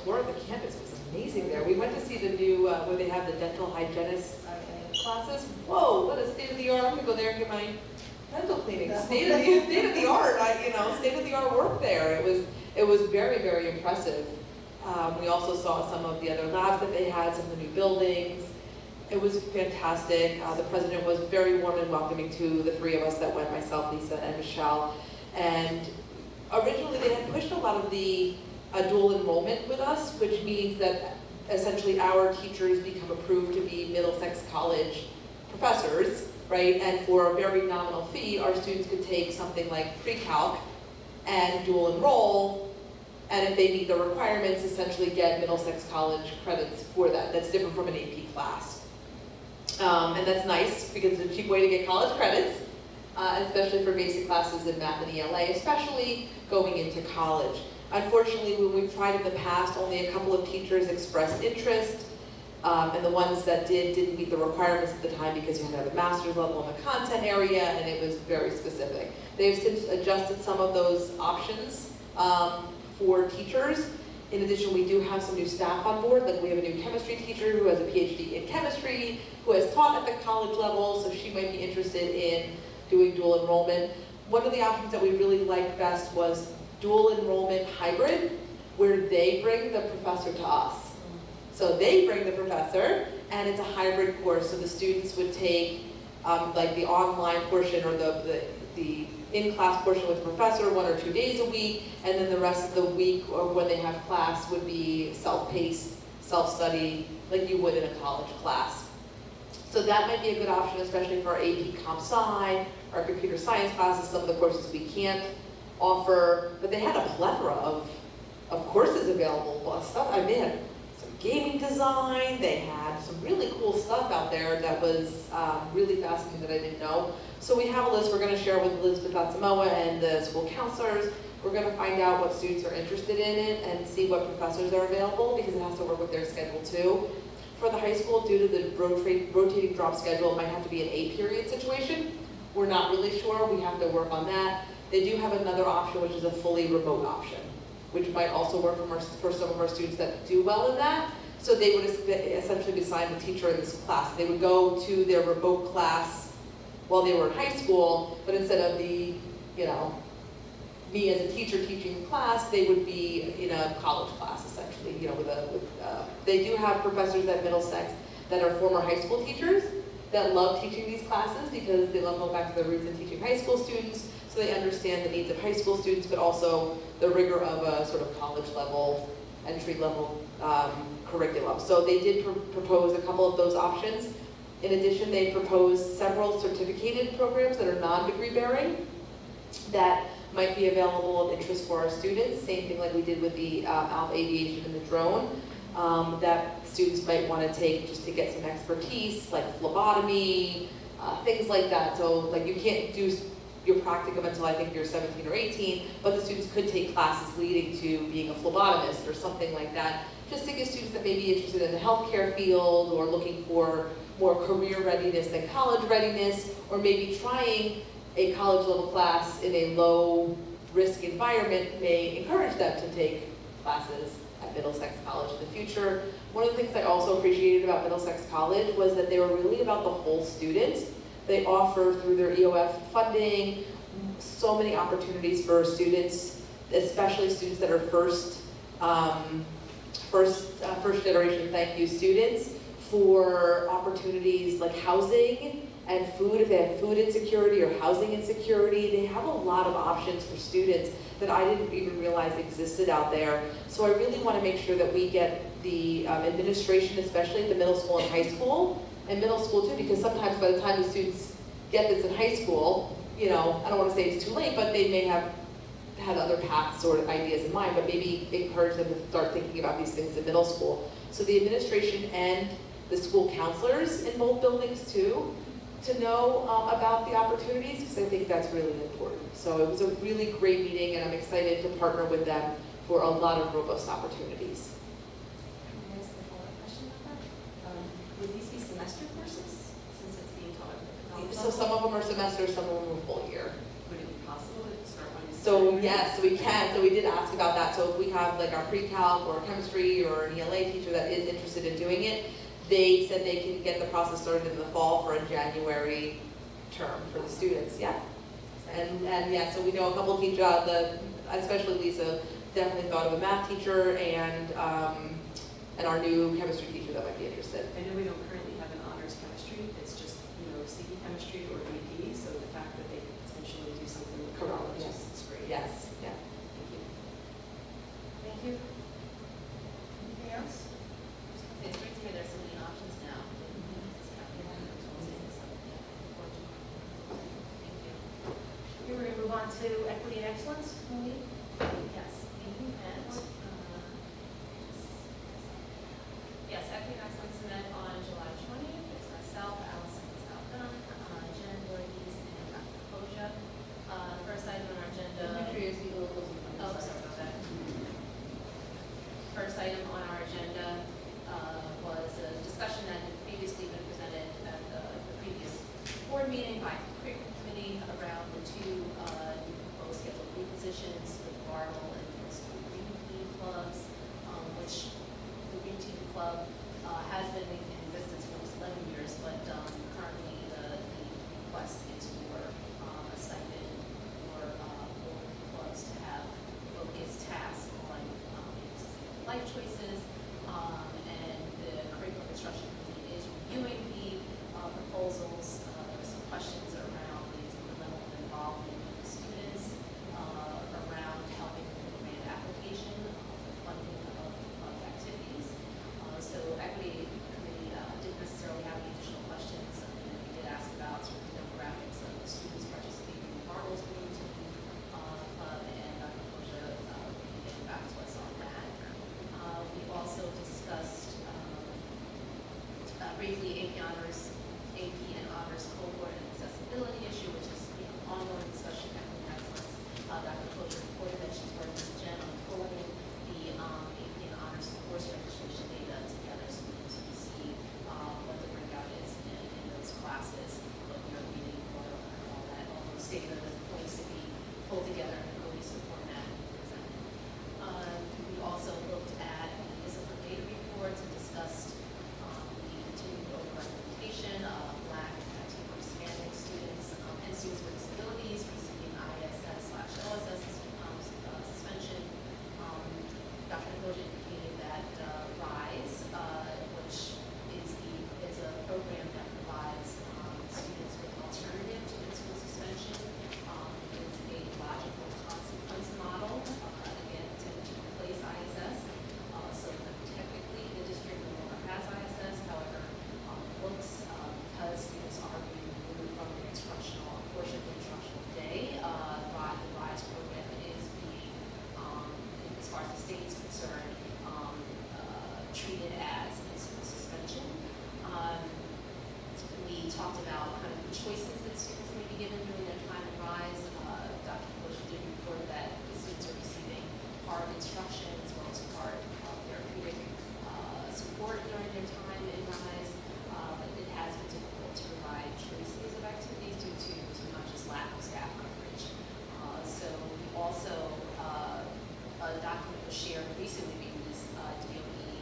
tour of the campus. It was amazing there. We went to see the new, where they have the dental hygienist classes. Whoa, what a state of the art. I'm gonna go there and get my dental cleaning. State of the art, state of the art work there. It was very, very impressive. We also saw some of the other labs that they had, some of the new buildings. It was fantastic. The president was very warm and welcoming to the three of us that went, myself, Lisa, and Michelle. And originally they had pushed a lot of the dual enrollment with us, which means that essentially our teachers become approved to be Middlesex College professors, right? And for a very nominal fee, our students could take something like pre-calc and dual enroll, and if they meet the requirements, essentially get Middlesex College credits for that. That's different from an AP class. And that's nice because it's a cheap way to get college credits, especially for basic classes in math and ELA, especially going into college. Unfortunately, when we've tried in the past, only a couple of teachers expressed interest, and the ones that didn't meet the requirements at the time because you had to have a master's level in the content area, and it was very specific. They've since adjusted some of those options for teachers. In addition, we do have some new staff on board. Like we have a new chemistry teacher who has a PhD in chemistry, who has taught at the college level, so she might be interested in doing dual enrollment. One of the options that we really liked best was dual enrollment hybrid, where they bring the professor to us. So they bring the professor, and it's a hybrid course, so the students would take like the online portion or the in-class portion with the professor 1 or 2 days a week, and then the rest of the week, or when they have class, would be self-paced, self-study, like you would in a college class. So that might be a good option, especially for our AP Comp Sci, our computer science classes, some of the courses we can't offer, but they had a plethora of courses available, stuff. I mean, they had some gaming design, they had some really cool stuff out there that was really fascinating that I didn't know. So we have a list we're going to share with Elizabeth Atsamoah and the school counselors. We're going to find out what students are interested in it and see what professors are available, because it has to work with their schedule too. For the high school, due to the rotating drop schedule, it might have to be an 8-period situation. We're not really sure. We have to work on that. They do have another option, which is a fully remote option, which might also work for some of our students that do well in that. So they would essentially be assigned a teacher in this class. They would go to their remote class while they were in high school, but instead of me as a teacher teaching the class, they would be in a college class essentially. They do have professors at Middlesex that are former high school teachers that love teaching these classes because they love going back to their roots and teaching high school students, so they understand the needs of high school students, but also the rigor of a sort of college level, entry level curriculum. So they did propose a couple of those options. In addition, they proposed several certificated programs that are non-degree bearing that might be available of interest for our students. Same thing like we did with the Alpha Aviation and the drone, that students might want to take just to get some expertise, like phlebotomy, things like that. So like you can't do your practicum until I think you're 17 or 18, but the students could take classes leading to being a phlebotomist or something like that, just to give students that may be interested in the healthcare field or looking for more career readiness than college readiness, or maybe trying a college level class in a low risk environment may encourage them to take classes at Middlesex College in the future. One of the things I also appreciated about Middlesex College was that they were really about the whole student. They offer through their EOF funding so many opportunities for students, especially students that are first generation thank you students, for opportunities like housing and food. If they have food insecurity or housing insecurity, they have a lot of options for students that I didn't even realize existed out there. So I really want to make sure that we get the administration, especially at the middle school and high school, and middle school too, because sometimes by the time the students get this in high school, I don't want to say it's too late, but they may have had other paths or ideas in mind, but maybe encourage them to start thinking about these things in middle school. So the administration and the school counselors in both buildings too, to know about the opportunities, because I think that's really important. So it was a really great meeting, and I'm excited to partner with them for a lot of robust opportunities. Can I ask a follow-up question about that? Would these be semester courses, since it's being taught at the college So level? some of them are semesters, some of them are full year. Would it be possible to start one So yes, we can. So we did ask about that. So if we have like our pre-calc or chemistry or an ELA teacher that is interested in doing it, they said they can get the process started in the fall for a January term for the students. Yeah. And yeah, so we know a couple of teachers, especially Lisa, definitely thought of a math teacher and our new chemistry teacher that might be interested. I know we don't currently have an honors chemistry, it's just, CE chemistry or AP, so the fact that they could potentially do something with Correct, college yes. is great. Yes, yeah. Thank you. Thank you. Anything else? It's great to hear there's so many options now. Thank you. We're going to move on to equity and excellence. Monique? Yes, we met, yes, Equity and Excellence met on July 20th. It's myself, Allison Southam, Jen Voorhees, and Dr. Koja. First item on our agenda. Make sure you speak a little closer. Oh, sorry about that. First item on our agenda was a discussion that had previously been presented at the previous board meeting by the curriculum committee around the two new proposed Schedule 3 positions for the Bartle and Middle School Green Team clubs, which the Green Team Club has been in existence for almost 11 years, but currently the request is for a stipend for both clubs to have focused tasks on life choices, and the curriculum instruction committee is reviewing the proposals. There were some questions around the level of involvement of the students, around helping with the grant application, funding of activities. So equity committee didn't necessarily have any additional questions. We did ask about sort of the demographics of the students participating in the Bartles Green Team Club, and Dr. Koja will be getting back to us on that. We also discussed briefly AP and honors cohort and accessibility issue, which is ongoing discussion at the excellence. Dr. Koja reported that she's working with Jen on pulling the AP and honors course registration data together so we can sort of see what the breakout is in those classes, what we are reading, or all that, all those data that points to be pulled together in a cohesive format and presented. We also looked at the discipline data reports and discussed the continued overrepresentation of Black, Latino, Hispanic students and students with disabilities receiving ISS/OSS suspension. Dr. Koja indicated that RISE, which is a program that provides students with alternative to in-school suspension, is a logical consequence model, again, intended to replace ISS. So technically, the district no longer has ISS. However, books, because students are being removed from the instructional portion of the instructional day, the RISE program is being, as far as the state is concerned, treated as in-school suspension. We talked about kind of the choices that students may be given during their time in RISE. Dr. Bush did report that the students are receiving hard instruction as well as hard therapeutic support during their time in RISE, but it has been difficult to provide choices of activities due to not just lack of staff coverage. So we also, a document was shared recently between this DOE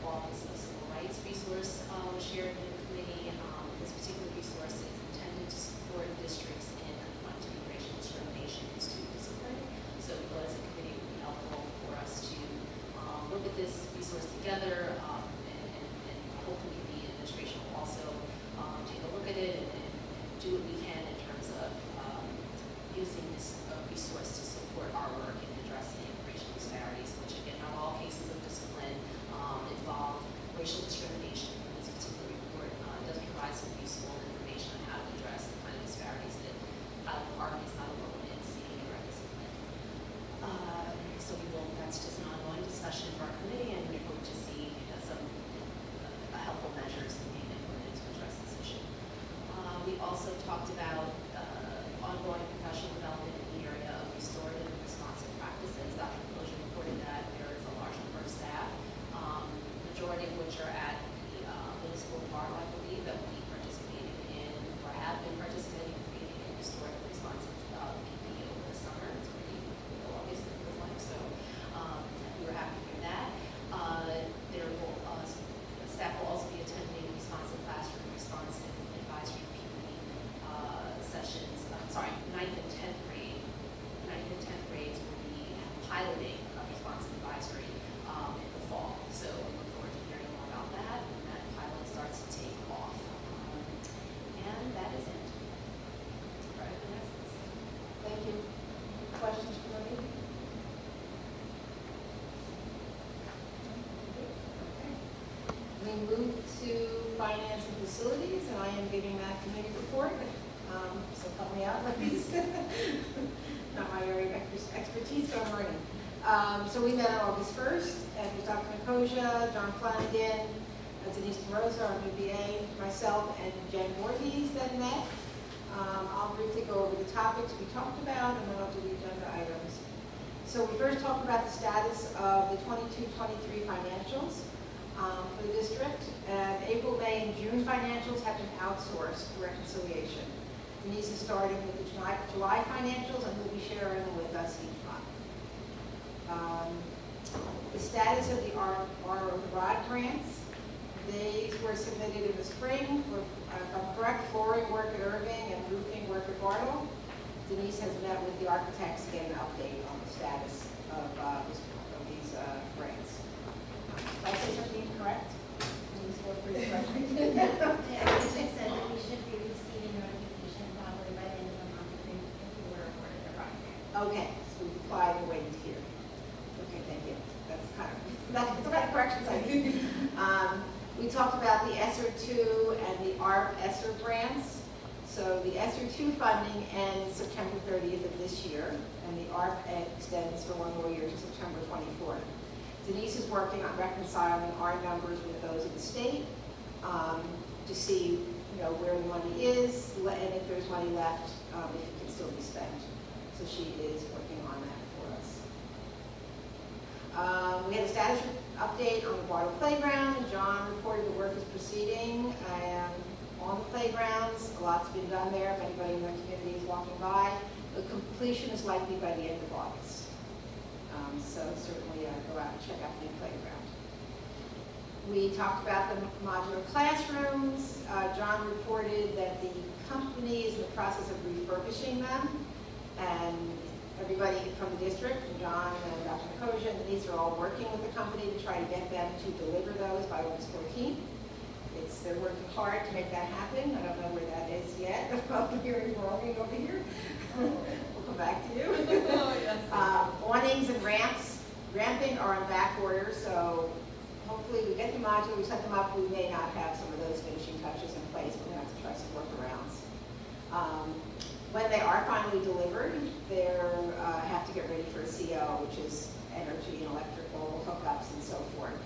Office of Civil Rights resource was shared in the committee. This particular resource is intended to support districts in confronting racial discrimination and student discipline. So we thought as a committee it would be helpful for us to look at this resource together, and hopefully the administration will also take a look at it and do what we can in terms of using this resource to support our work in addressing racial disparities, which again, not all cases of discipline involve racial discrimination. This particular report does provide some useful information on how to address the kind of disparities that Highland Park is not alone in seeing around discipline. So that's just an ongoing discussion for our committee, and we hope to see some helpful measures being implemented to address this issue. We also talked about ongoing professional development in the area of restorative and responsive practices. Dr. Koja reported that there is a large number of staff, majority of which are at the middle school bar, I believe, that will be participating in, or have been participating in restorative and responsive PPE over the summer. It's pretty to finance and facilities, and I am giving that committee report. So help me out, ladies. Not my area of expertise, but I'm learning. So we met on August 1st, and it was Dr. Nicosia, John Flanagan, Denise DeRosa, our new BA, myself, and Jen Voorhees that met. I'll briefly go over the topics we talked about, and then I'll do the agenda items. So we first talked about the status of the 22-23 financials for the district. And April, May, and June financials have been outsourced for reconciliation. Denise is starting with the July financials and will be sharing them with us each month. The status of the ROD grants, these were submitted in the spring for, if I'm correct, flooring work at Irving and roofing work at Bartle. Denise has met with the architects to get an update on the status of these grants. Did I say something incorrect? Denise, feel free to correct me. The architect said that we should be receiving notification probably by the end of the month if we were awarded a project. Okay, so we've applied and waiting to hear. Okay, thank you. That's kind of corrections I need. We talked about the ESSER 2 and the ARP ESSER grants. So the ESSER 2 funding ends September 30th of this year, and the ARP extends for one more year to September 24th. Denise is working on reconciling our numbers with those of the state to see, where the money is, and if there's money left, if it can still be spent. So she is working on that for us. We had a status update on the Bartle Playground. John reported the work is proceeding on the playgrounds. A lot's been done there. If anybody in the community is walking by, the completion is likely by the end of August. So certainly go out and check out the new playground. We talked about the modular classrooms. John reported that the company is in the process of refurbishing them, and everybody from the district, John and Dr. Nicosia and Denise are all working with the company to try to get them to deliver those by August 14th. They're working hard to make that happen. I don't know where that is yet. I'm hearing wrong over here. We'll come back to you. Oh, yes. Awnings and ramping are on back order, so hopefully we get the module, we set them up. We may not have some of those finishing touches in place. We're going to have to try some workarounds. When they are finally delivered, they have to get ready for a CO, which is energy and electrical hookups and so forth.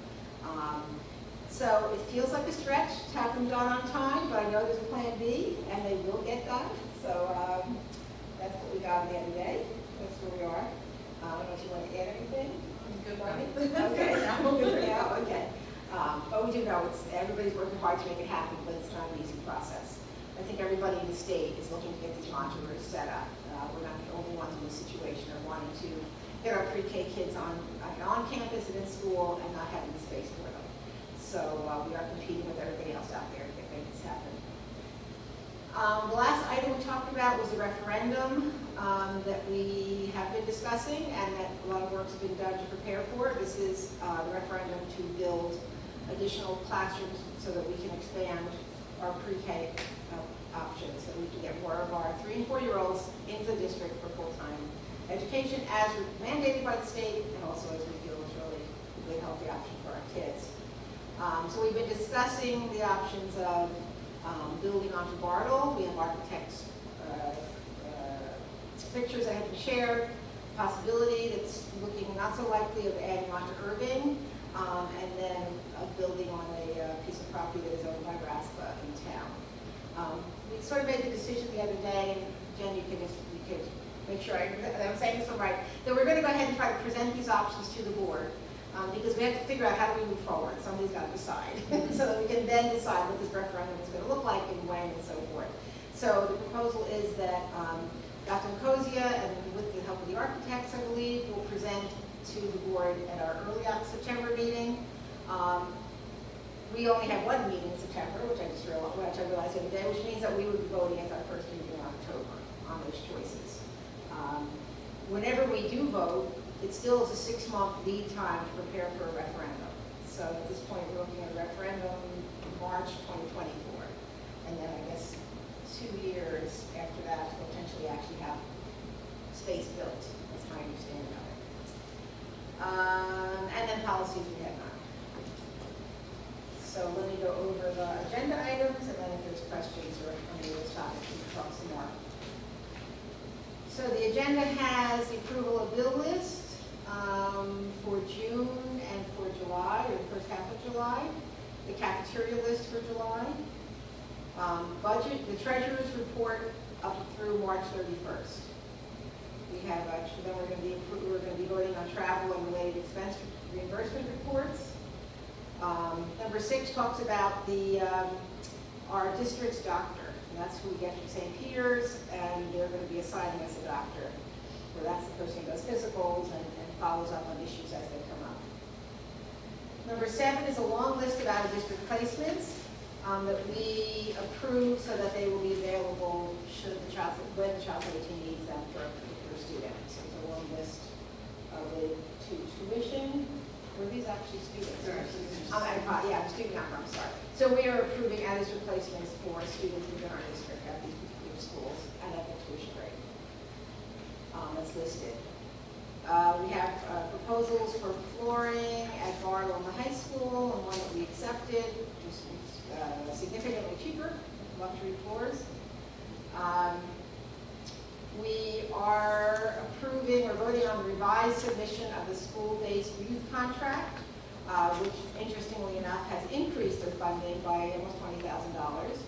So it feels like a stretch to have them done on time, but I know there's a plan B, and they will get done. So that's what we got at the end of the day. That's where we are. I don't know if you want to add anything. Good morning. Okay, I'm good for now. Okay. But we do know everybody's working hard to make it happen, but it's not an easy process. I think everybody in the state is looking to get these modulars set up. We're not the only ones in this situation of wanting to get our pre-K kids on campus and in school and not having the space for them. So we are competing with everybody else out there to make this happen. The last item we talked about was the referendum that we have been discussing and that a lot of work's been done to prepare for. This is the referendum to build additional classrooms so that we can expand our pre-K options, so we can get more of our 3- and 4-year-olds into the district for full-time education as mandated by the state, and also as we feel is really a good healthy option for our kids. So we've been discussing the options of building onto Bartle. We have architects' pictures that have been shared. Possibility that's looking not so likely of adding onto Irving, and then of building on a piece of property that is owned by RASPA in town. We sort of made the decision the other day, and Jen, you could make sure I'm saying this one right, that we're going to go ahead and try to present these options to the board. Because we have to figure out how do we move forward. Somebody's got to decide. So that we can then decide what this referendum is going to look like and when and so forth. So the proposal is that Dr. Nicosia, and with the help of the architects, I believe, will present to the board at our early September meeting. We only have one meeting in September, which I realized the other day, which means that we would be voting at our first meeting in October on those choices. Whenever we do vote, it still is a 6-month lead time to prepare for a referendum. So at this point, we're looking at a referendum in March 2024. And then I guess 2 years after that, we'll potentially actually have space built. That's my understanding of it. And then policies we have not. So let me go over agenda items, and then if there's questions or any of those topics, we can talk some more. So the agenda has the approval of bill list for June and for July, or the first half of July, the cafeteria list for July, budget, the treasurer's report up through March 31st. We have, then we're going to be voting on travel and related expense reimbursement reports. Number 6 talks about our district's doctor. And that's who we get from St. Peter's, and they're going to be assigning us a doctor. So that's the person who does physicals and follows up on issues as they come up. Number 7 is a long list of out-of-district placements that we approve so that they will be available should the child, when the child's 18 needs them for a particular student. So it's a long list related to tuition. Were these actually students? Yeah, student number, I'm sorry. So we are approving out-of-district placements for students within our district at these particular schools and at the tuition rate. That's listed. We have proposals for flooring at Barlow High School, and one that we accepted, just significantly cheaper, luxury floors. We are approving or voting on the revised submission of the school-based youth contract, which interestingly enough has increased their funding by almost $20,000.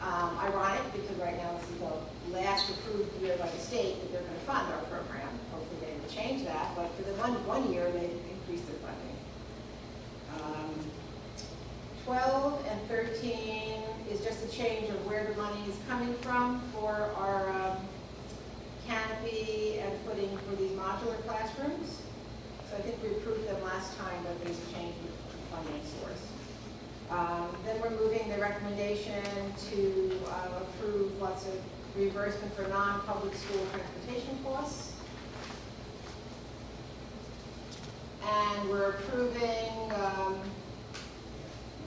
Ironic, because right now this is the last approved year by the state that they're going to fund our program. Hopefully they will change that, but for the one year they've increased their funding. 12 and 13 is just a change of where the money is coming from for our canopy and footing for these modular classrooms. So I think we approved them last time, but there's a change with the funding source. Then we're moving the recommendation to approve lots of reimbursement for non-public school transportation costs. And we're approving,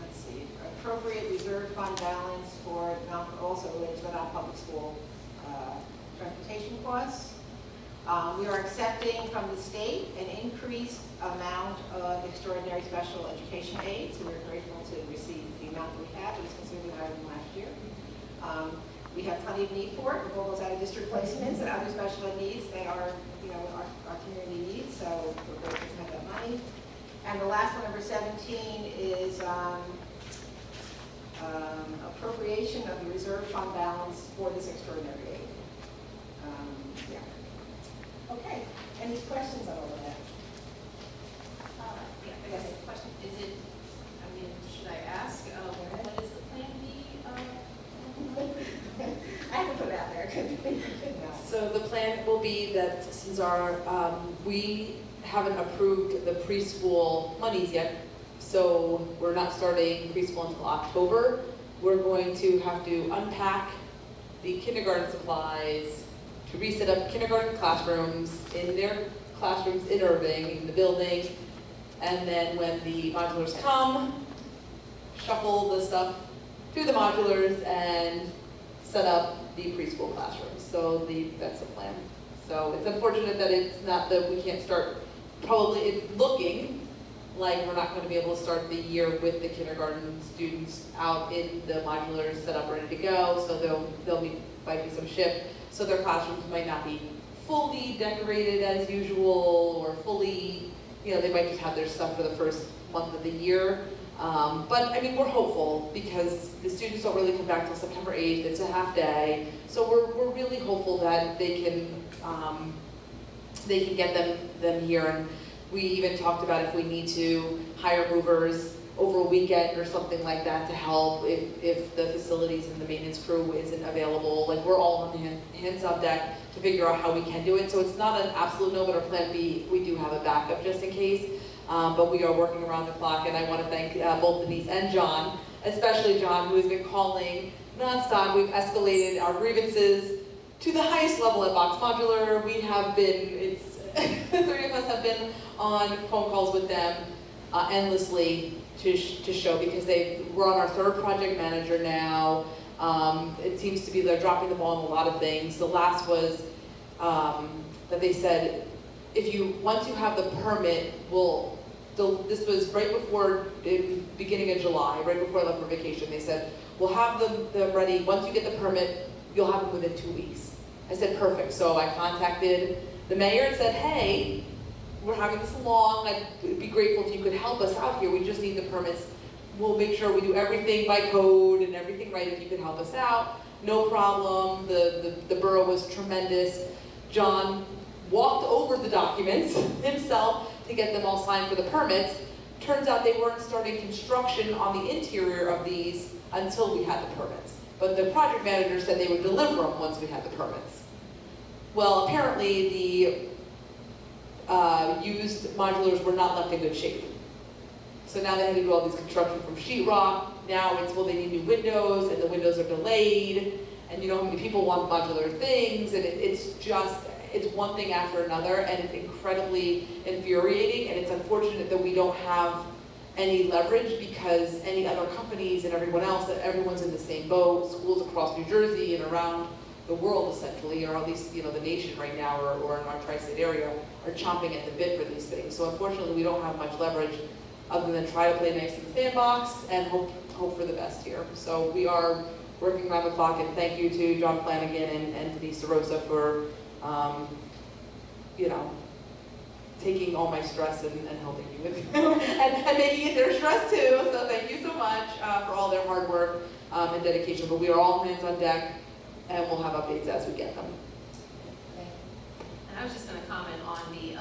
let's see, appropriate reserve fund balance for also related to the non-public school transportation costs. We are accepting from the state an increased amount of extraordinary special education aid, so we're grateful to receive the amount that we have. It was considerably higher than last year. We have plenty of need for it with all those out-of-district placements and other special ed needs. They are, our community needs, so we're grateful to have that money. And the last one, number 17, is appropriation of the reserve fund balance for this extraordinary aid. Okay, any questions on all of that? Yeah, I guess the question, should I ask, what is the plan B? I have to put it out there. So the plan will be that since we haven't approved the preschool monies yet, so we're not starting preschool until October, we're going to have to unpack the kindergarten supplies to reset up kindergarten classrooms in their classrooms in Irving, in the building, and then when the modulars come, shuffle the stuff to the modulars and set up the preschool classrooms. So that's the plan. So it's unfortunate that it's not that we can't start, probably it's looking like we're not going to be able to start the year with the kindergarten students out in the modulars set up ready to go, so might be some shift. So their classrooms might not be fully decorated as usual or fully, they might just have their stuff for the first month of the year. But we're hopeful because the students don't really come back till September 8th. It's a half day. So we're really hopeful that they can get them here. And we even talked about if we need to hire movers over a weekend or something like that to help if the facilities and the maintenance crew isn't available. Like, we're all on the hands on deck to figure out how we can do it. So it's not an absolute no, but our plan B, we do have a backup just in case. But we are working around the clock, and I want to thank both Denise and John, especially John, who has been calling nonstop. We've escalated our grievances to the highest level at Box Modular. We have been, the three of us have been on phone calls with them endlessly to show, because we're on our third project manager now. It seems to be they're dropping the ball on a lot of things. The last was that they said, once you have the permit, we'll this was right before, in beginning of July, right before I left for vacation. They said, we'll have them ready, once you get the permit, you'll have them within 2 weeks. I said, perfect. So I contacted the mayor and said, hey, we're having this along, I'd be grateful if you could help us out here, we just need the permits. We'll make sure we do everything by code and everything right if you could help us out. No problem, the borough was tremendous. John walked over the documents himself to get them all signed for the permits. Turns out they weren't starting construction on the interior of these until we had the permits. But the project manager said they would deliver them once we had the permits. Well, apparently the used modulars were not left in good shape. So now they had to do all these construction from sheetrock. Now it's, well, they need new windows, and the windows are delayed, and you know how many people want modular things, and it's one thing after another, and it's incredibly infuriating, and it's unfortunate that we don't have any leverage because any other companies and everyone else, that everyone's in the same boat. Schools across New Jersey and around the world essentially, or at least, you know, the nation right now, or in our tri-state area, are chomping at the bit for these things. So unfortunately, we don't have much leverage other than try to play nice in the sandbox and hope for the best here. So we are working around the clock, and thank you to John Flanagan and Denise DeRosa for, you know, taking all my stress and helping me with it, and making it their stress too. So thank you so much for all their hard work and dedication. But we are all hands on deck, and we'll have updates as we get them. And I was just going to comment on the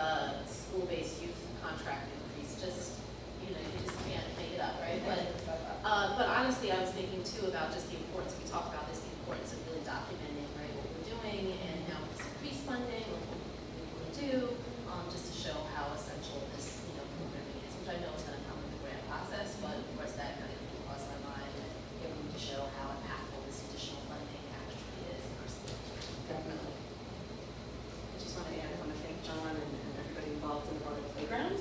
school-based youth contract increase. Just, you know, you just can't make it up, right? But honestly, I was thinking too about just the importance. We talked about this, the importance of really documenting, right, what we're doing, and now with this increased funding, what we want to do, just to show how essential this, you know, programming is, which I know is going to come with the grant process, but of course that kind of crossed my mind, and we need to show how impactful this additional funding actually is in our school. Definitely. I just want to add, I want to thank John and everybody involved in the Bartlett Playground.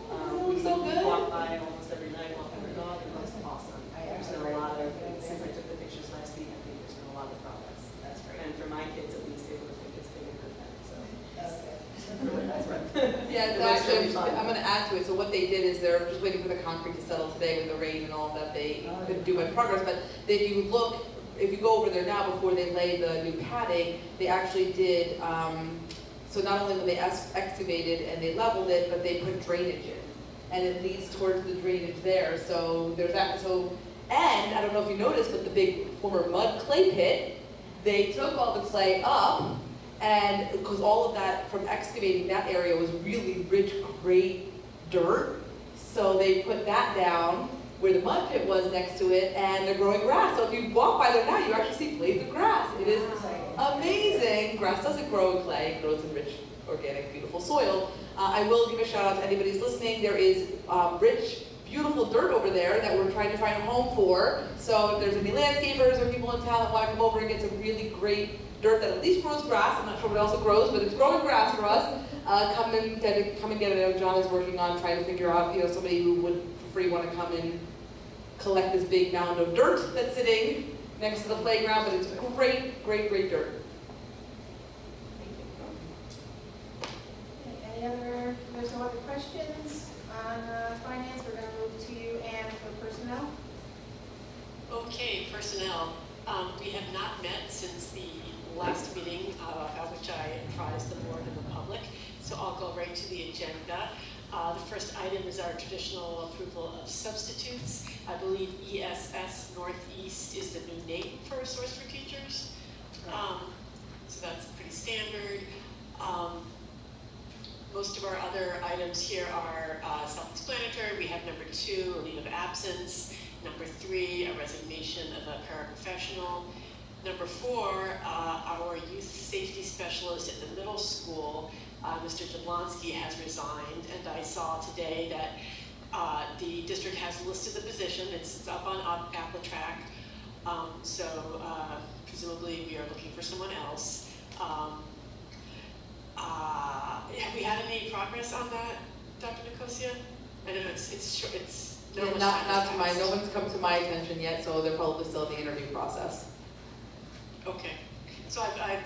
Oh, so good. We walk by almost every night, walking our dog, and it's awesome. There's been a lot of, since I took the pictures last week, I think there's been a lot of progress. That's great. And for my kids, at least, they would think it's bigger than that, so. That's right. Yeah, It was actually, really fun. I'm going to add to it. So what they did is they're just waiting for the concrete to settle today with the rain and all of that. They couldn't do much progress, but if you look, if you go over there now before they lay the new padding, they actually did, so not only when they excavated and they leveled it, but they put drainage in. And it leads towards the drainage there. So there's that. So, and I don't know if you noticed, but the big former mud clay pit, they took all the clay up, and because all of that from excavating that area was really rich, great dirt. So they put that down where the mud pit was next to it, and they're growing grass. So if you walk by there now, you actually see blades of grass. It is amazing. Grass doesn't grow in clay, it grows in rich, organic, beautiful soil. I will give a shout out to anybody who's listening. There is rich, beautiful dirt over there that we're trying to find a home for. So if there's any landscapers or people in town that want to come over and get some really great dirt that at least grows grass, I'm not sure what else it grows, but it's growing grass for us, come and get it. I know John is working on trying to figure out, you know, somebody who would for free want to come and collect this big mound of dirt that's sitting next to the playground, but it's great, great, great dirt. There's no other questions on finance. We're going to move to you, Anne, for personnel. Okay, personnel. We have not met since the last meeting, at which I apprised the board and the public, so I'll go right to the agenda. The first item is our traditional approval of substitutes. I believe ESS Northeast is the new name for a source for teachers. So that's pretty standard. Most of our other items here are self-explanatory. We have number 2, a leave of absence. Number 3, a resignation of a paraprofessional. Number 4, our youth safety specialist at the middle school, Mr. Jablonski, has resigned. And I saw today that the district has listed the position. It's up on Apple-Track. So presumably we are looking for someone else. Have we had any progress on that, Dr. Nicosia? I know it's short. Not to my. No one's come to my attention yet, so they're probably still in the interview process. Okay, so I've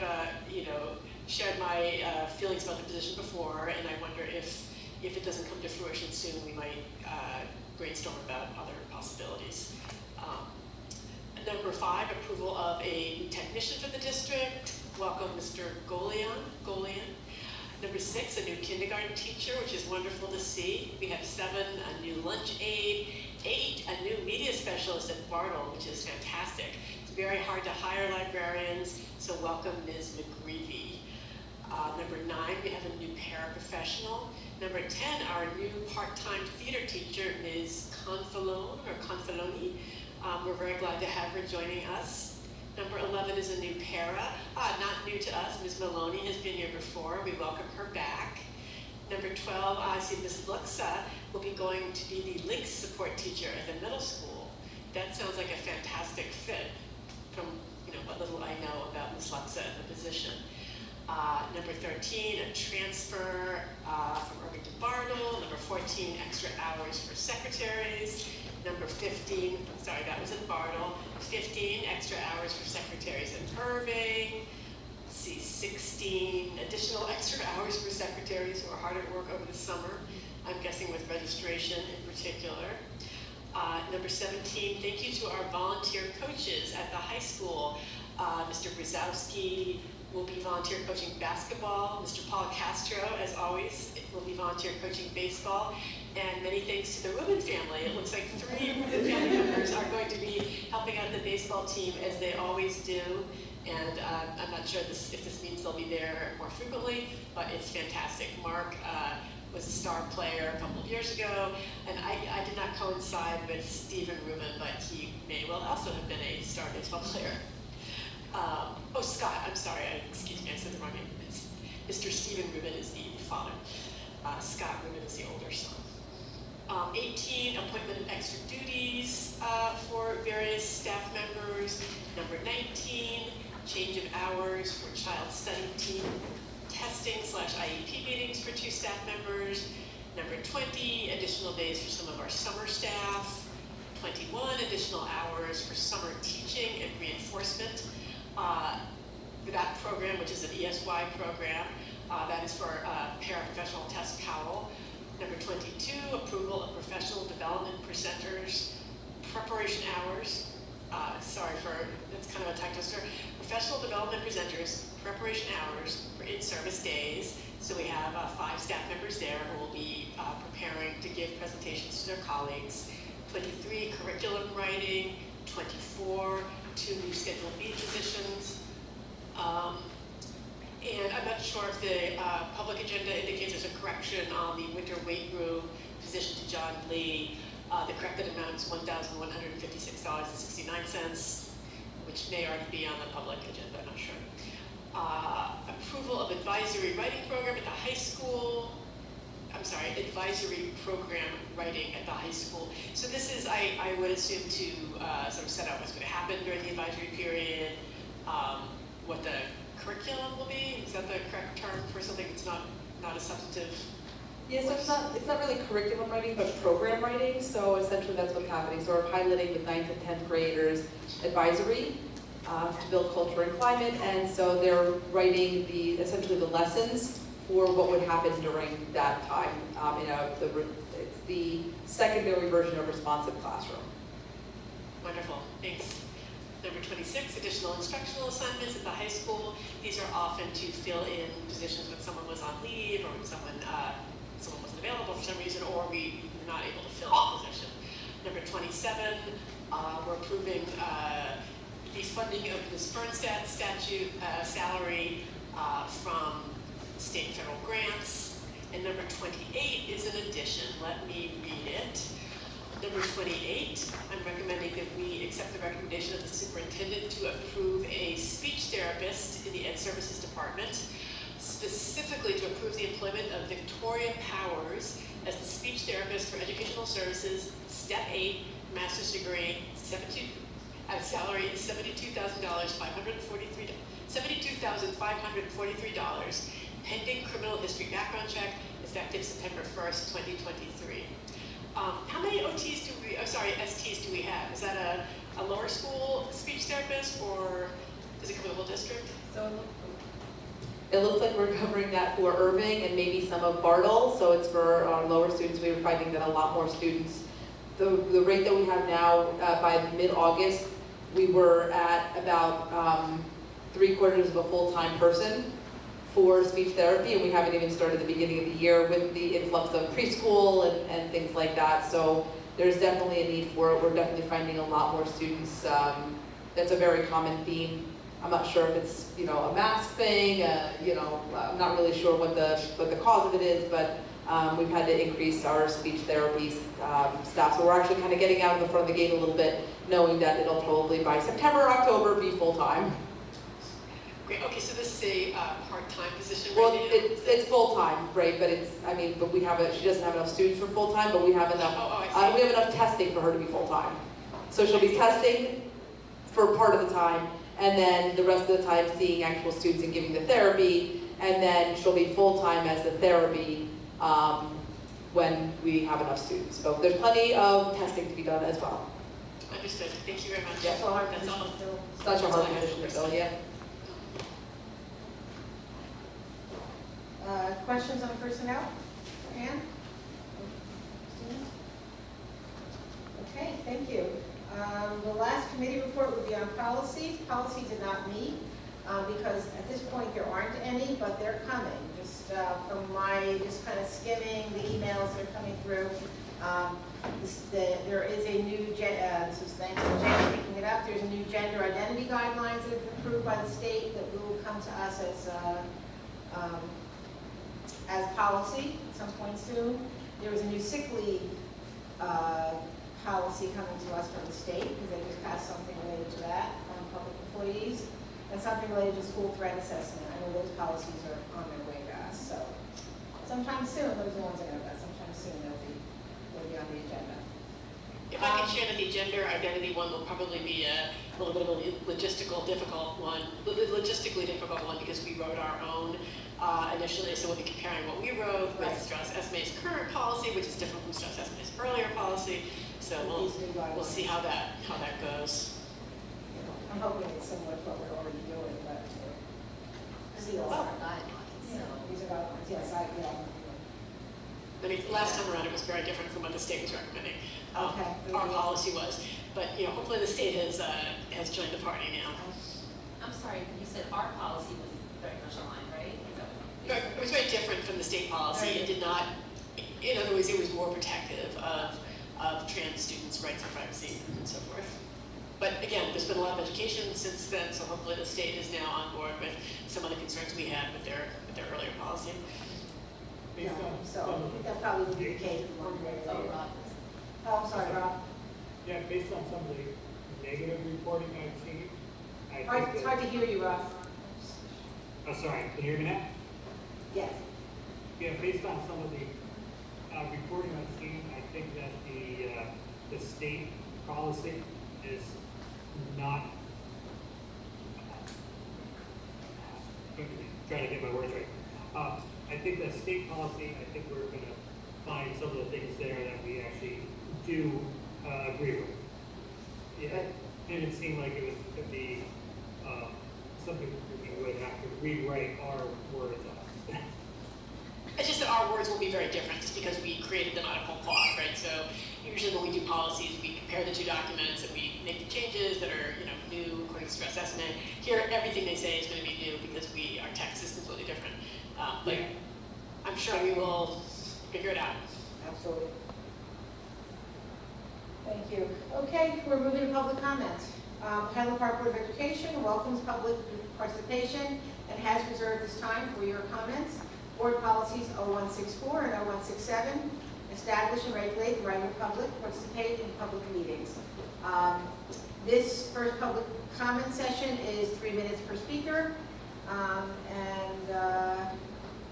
you know, shared my feelings about the position before, and I wonder if if it doesn't come to fruition soon, we might brainstorm about other possibilities. Number 5, approval of a new technician for the district. Welcome, Mr. Golian. Number 6, a new kindergarten teacher, which is wonderful to see. We have 7, a new lunch aide. 8, a new media specialist at Bartle, which is fantastic. It's very hard to hire librarians, so welcome Ms. McGreevy. Number 9, we have a new paraprofessional. Number 10, our new part-time theater teacher, Ms. Confaloni. We're very glad to have her joining us. Number 11 is a new para, not new to us. Ms. Maloney has been here before. We welcome her back. Number 12, I see Ms. Luxa will be going to be the links support teacher at the middle school. That sounds like a fantastic fit from what little I know about Ms. Luxa and the position. Number 13, a transfer from Irving to Bartle. Number 14, extra hours for secretaries. Number 15, sorry, that was in Bartle. 15, extra hours for secretaries in Irving. Let's see, 16, additional extra hours for secretaries who are hard at work over the summer. I'm guessing with registration in particular. Number 17, thank you to our volunteer coaches at the high school. Mr. Brzezowski will be volunteer coaching basketball. Mr. Paul Castro, as always, will be volunteer coaching baseball. And many thanks to the Rubin family. It looks like 3 Rubin family members are going to be helping out the baseball team as they always do. And I'm not sure if this means they'll be there more frequently, but it's fantastic. Mark was a star player a couple of years ago, and I did not coincide with Stephen Rubin, but he may well also have been a star baseball player. Scott, I'm sorry, excuse me, I said the wrong name. Mr. Stephen Rubin is the father. Scott Rubin is the older son. 18, appointment of extra duties for various staff members. Number 19, change of hours for child study team testing/IEP meetings for 2 staff members. Number 20, additional days for some of our summer staff. 21, additional hours for summer teaching and reinforcement. That program, which is an ESY program, that is for paraprofessional Tess Powell. Number 22, approval of professional development presenters, preparation hours. That's kind of a tongue twister. Professional development presenters, preparation hours for in-service days. So we have 5 staff members there who will be preparing to give presentations to their colleagues. 23, curriculum writing. 24, 2 new Schedule B positions. And I'm not sure if the public agenda indicates there's a correction on the winter weight room position to John Lee. The corrected amount is $1,156.69, which may already be on the public agenda, I'm not sure. Approval of advisory writing program at the high school. Advisory program writing at the high school. So this is, I would assume, to sort of set out what's going to happen during the advisory period, what the curriculum will be. Is that the correct term for something that's not a substantive? Yeah, so it's not really curriculum writing, but program writing. So essentially that's what's happening. So we're piloting with 9th and 10th graders advisory to build culture and climate. And so they're writing essentially the lessons for what would happen during that time. It's the secondary version of responsive classroom. Wonderful, thanks. Number 26, additional instructional assignments at the high school. These are often to fill in positions when someone was on leave or when someone wasn't available for some reason, or we were not able to fill a position. Number 27, we're approving the funding of Ms. Fernstadt's salary from state and federal grants. And number 28 is an addition. Let me read it. Number 28, I'm recommending that we accept the recommendation of the superintendent to approve a speech therapist in the Ed Services Department, specifically to approve the employment of Victoria Powers as the speech therapist for educational services, step 8, master's degree, at a salary of $72,543, pending criminal history background check, effective September 1st, 2023. How many STs do we have? Is that a lower school speech therapist, or does it cover the whole district? So It looks like we're covering that for Irving and maybe some of Bartle, so it's for our lower students. We were finding that a lot more students, the rate that we have now, by mid-August, we were at about 3/4 of a full-time person for speech therapy, and we haven't even started the beginning of the year with the influx of preschool and things like that. So there's definitely a need for it. We're definitely finding a lot more students. That's a very common theme. I'm not sure if it's, you know, a mask thing, you know, I'm not really sure what the cause of it is, but we've had to increase our speech therapy staff. So we're actually kind of getting out of the front of the gate a little bit, knowing that it'll probably by September or October be full-time. Great, okay, so this is a part-time position Well, right now? it's full-time, right, but it's, I mean, but we have she doesn't have enough students for full-time, but we have enough, I see. we have enough testing for her to be full-time. So she'll be testing for part of the time, and then the rest of the time seeing actual students and giving the therapy, and then she'll be full-time as the therapy when we have enough students. So there's plenty of testing to be done as well. Understood, thank you very much. Yeah. That's all hard That's all. position to fill. Such a That's all hard I have position to for fill, yeah. Questions on personnel? Ann? Okay, thank you. The last committee report would be on policies. Policy did not meet because at this point there aren't any, but they're coming. Just from my just kind of skimming the emails that are coming through, there is a new, this is thanks to Jen picking it up, there's a new gender identity guidelines that have been approved by the state that will come to us as policy at some point soon. There was a new sick leave policy coming to us from the state because they just passed something related to that on public employees, and something related to school threat assessment. I know those policies are on their way to us, so sometime soon, those are the ones I know about, sometime soon they'll be on the agenda. If I could share that the gender identity one will probably be a little bit of a logistically difficult one because we wrote our own initially, so we'll be comparing what we wrote with Right. Strauss Esme's current policy, which is different from Strauss Esme's earlier policy. So we'll see how that goes. I'm hoping it's similar to what we're already doing, but These are our guidelines, so. these are guidelines, yes, I mean, last time around it was very different from what the state was recommending. Okay. Our policy was, but you know, hopefully the state has joined the party now. I'm sorry, you said our policy was very much aligned, right? Is that what you It was very different from the state policy. It did not, in other words, it was more protective of trans students' rights and privacy and so forth. But again, there's been a lot of education since then, so hopefully the state is now on board with some of the concerns we had with their earlier policy. Yeah, so I think that probably would be the case one way or Oh, the other. Rob. Oh, I'm sorry, Rob. Yeah, based on some of the negative reporting I've seen, I think It's hard to hear you, Rob. oh, sorry, can you hear me now? Yes. Yeah, based on some of the reporting I've seen, I think that the state policy is not, trying to get my words right. I think the state policy, I think we're going to find some of the things there that we actually do agree with. Yeah, and it seemed like it would be something we would have to rewrite our words on. It's just that our words will be very different just because we created them out of whole cloth, right? So usually when we do policies, we compare the two documents and we make the changes that are, you know, new according to Strauss Esme. Here, everything they say is going to be new because our text is completely different. But I'm sure we will figure it out. Absolutely. Thank you. Okay, we're moving to public comments. Highland Park Board of Education welcomes public participation and has reserved this time for your comments. Board policies 0164 and 0167 establish and regulate the right of the public to participate in public meetings. This first public comment session is 3 minutes per speaker, and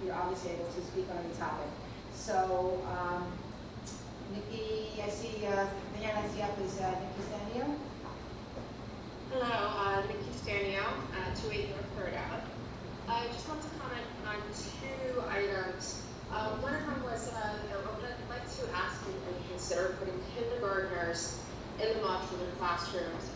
you're obviously able to speak on the topic. So, Nikki, I see the hand I see up is Nikki Stanio. Hello, Nikki Stanio, 280 North Third Ave. I just want to comment on two items. One of them was I would like to ask you to consider putting kindergartners in the modular classrooms.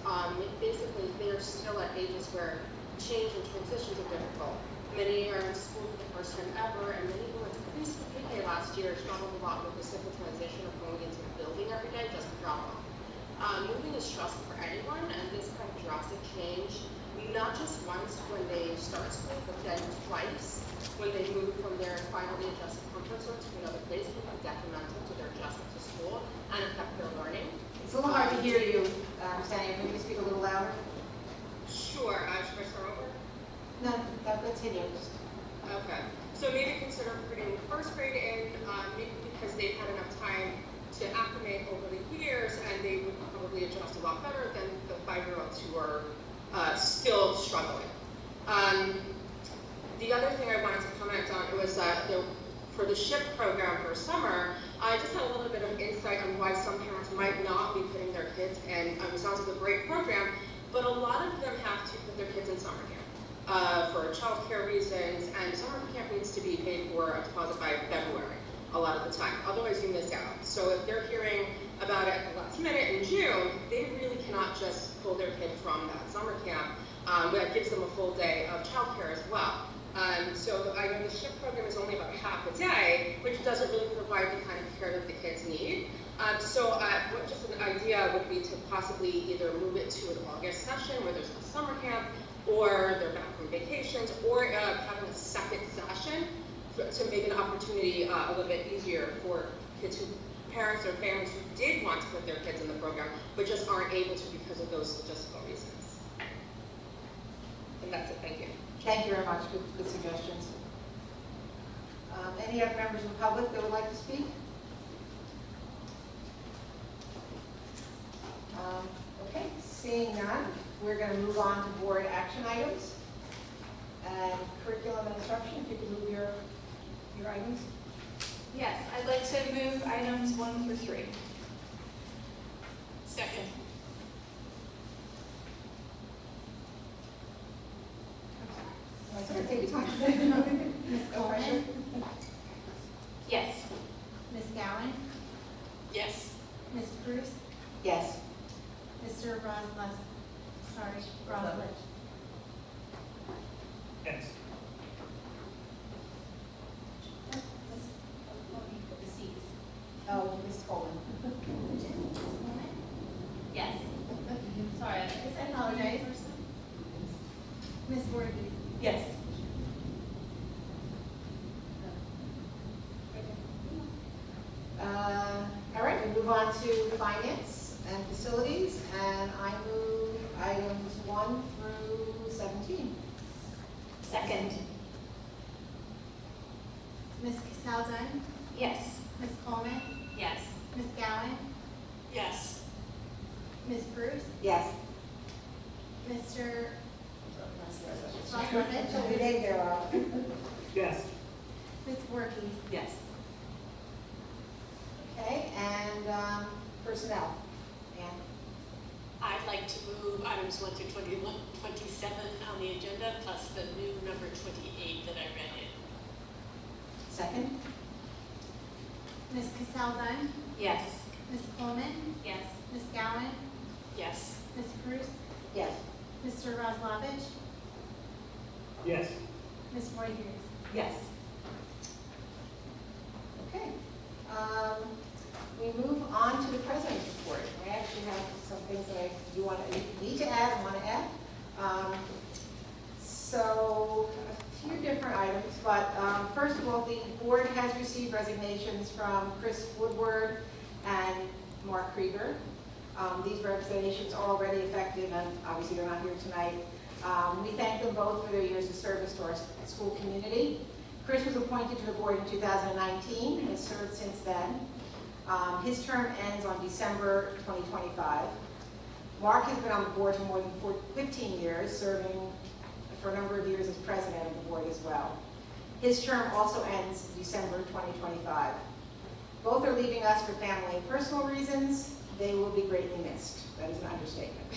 Basically, they're still at ages where change and transitions are difficult. Many are in school for the first time ever, and many who went to preschool PK last year struggled a lot with the simple transition of going into the building every day just to drop off. Moving is stressful for anyone, and this kind of drastic change, not just once when they start school, but then twice when they move from their finally adjusted comfort zone to another place, can be detrimental to their adjustment to school and affect their learning. It's a little hard to hear you, Sandy. Can you speak a little louder? Sure, should I start over? No, let's hear you. Okay, so maybe consider putting first grade in, maybe because they've had enough time to acclimate over the years, and they would probably adjust a lot better than the 5-year-olds who are still struggling. The other thing I wanted to comment on was for the SHIP program for summer, I just had a little bit of insight on why some parents might not be putting their kids in. It sounds like a great program, but a lot of them have to put their kids in summer camp for childcare reasons, and summer camp needs to be paid for a deposit by February a lot of the time. Otherwise, you miss out. So if they're hearing about it at the last minute in June, they really cannot just pull their kid from that summer camp. That gives them a full day of childcare as well. So I know the SHIP program is only about half a day, which doesn't really provide the kind of care that the kids need. Just an idea would be to possibly either move it to an August session where there's a summer camp, or they're back from vacations, or having a second session to make an opportunity a little bit easier for kids who, parents or families who did want to put their kids in the program, but just aren't able to because of those logistical reasons. And that's it, thank you. Thank you very much. Good suggestions. Any other members of the public that would like to speak? Okay, seeing none, we're going to move on to board action items. And curriculum and instruction, if you could move your items. Yes, I'd like to move items 1 through 3. Second. It's going to take you time. Ms. Coleman? Yes. Ms. Gowan? Yes. Ms. Bruce? Yes. Mr. Rosales? Yes. The C's. Oh, Ms. Coleman. Yes. Sorry, I apologize. Ms. Voorhees? Yes. All right, we move on to finance and facilities, and I move items 1 through 17. Second. Ms. Casaldine? Yes. Ms. Coleman? Yes. Ms. Gowan? Yes. Ms. Bruce? Yes. Mr. Tell Rosales? me they there. Yes. Ms. Voorhees? Yes. Okay, and personnel. Ann? I'd like to move items 1 through 27 on the agenda, plus the new number 28 that I read in. Second? Ms. Casaldine? Yes. Ms. Coleman? Yes. Ms. Gowan? Yes. Ms. Bruce? Yes. Mr. Roslovich? Yes. Ms. Voorhees? Yes. Okay. We move on to the president's report. I actually have some things that I need to add and want to add. So a few different items, but first of all, the board has received resignations from Chris Woodward and Mark Krieger. These resignations are already effective, and obviously they're not here tonight. We thank them both for their years of service to our school community. Chris was appointed to the board in 2019 and has served since then. His term ends on December 2025. Mark has been on the board for more than 15 years, serving for a number of years as president of the board as well. His term also ends December 2025. Both are leaving us for family and personal reasons. They will be greatly missed. That is an understatement.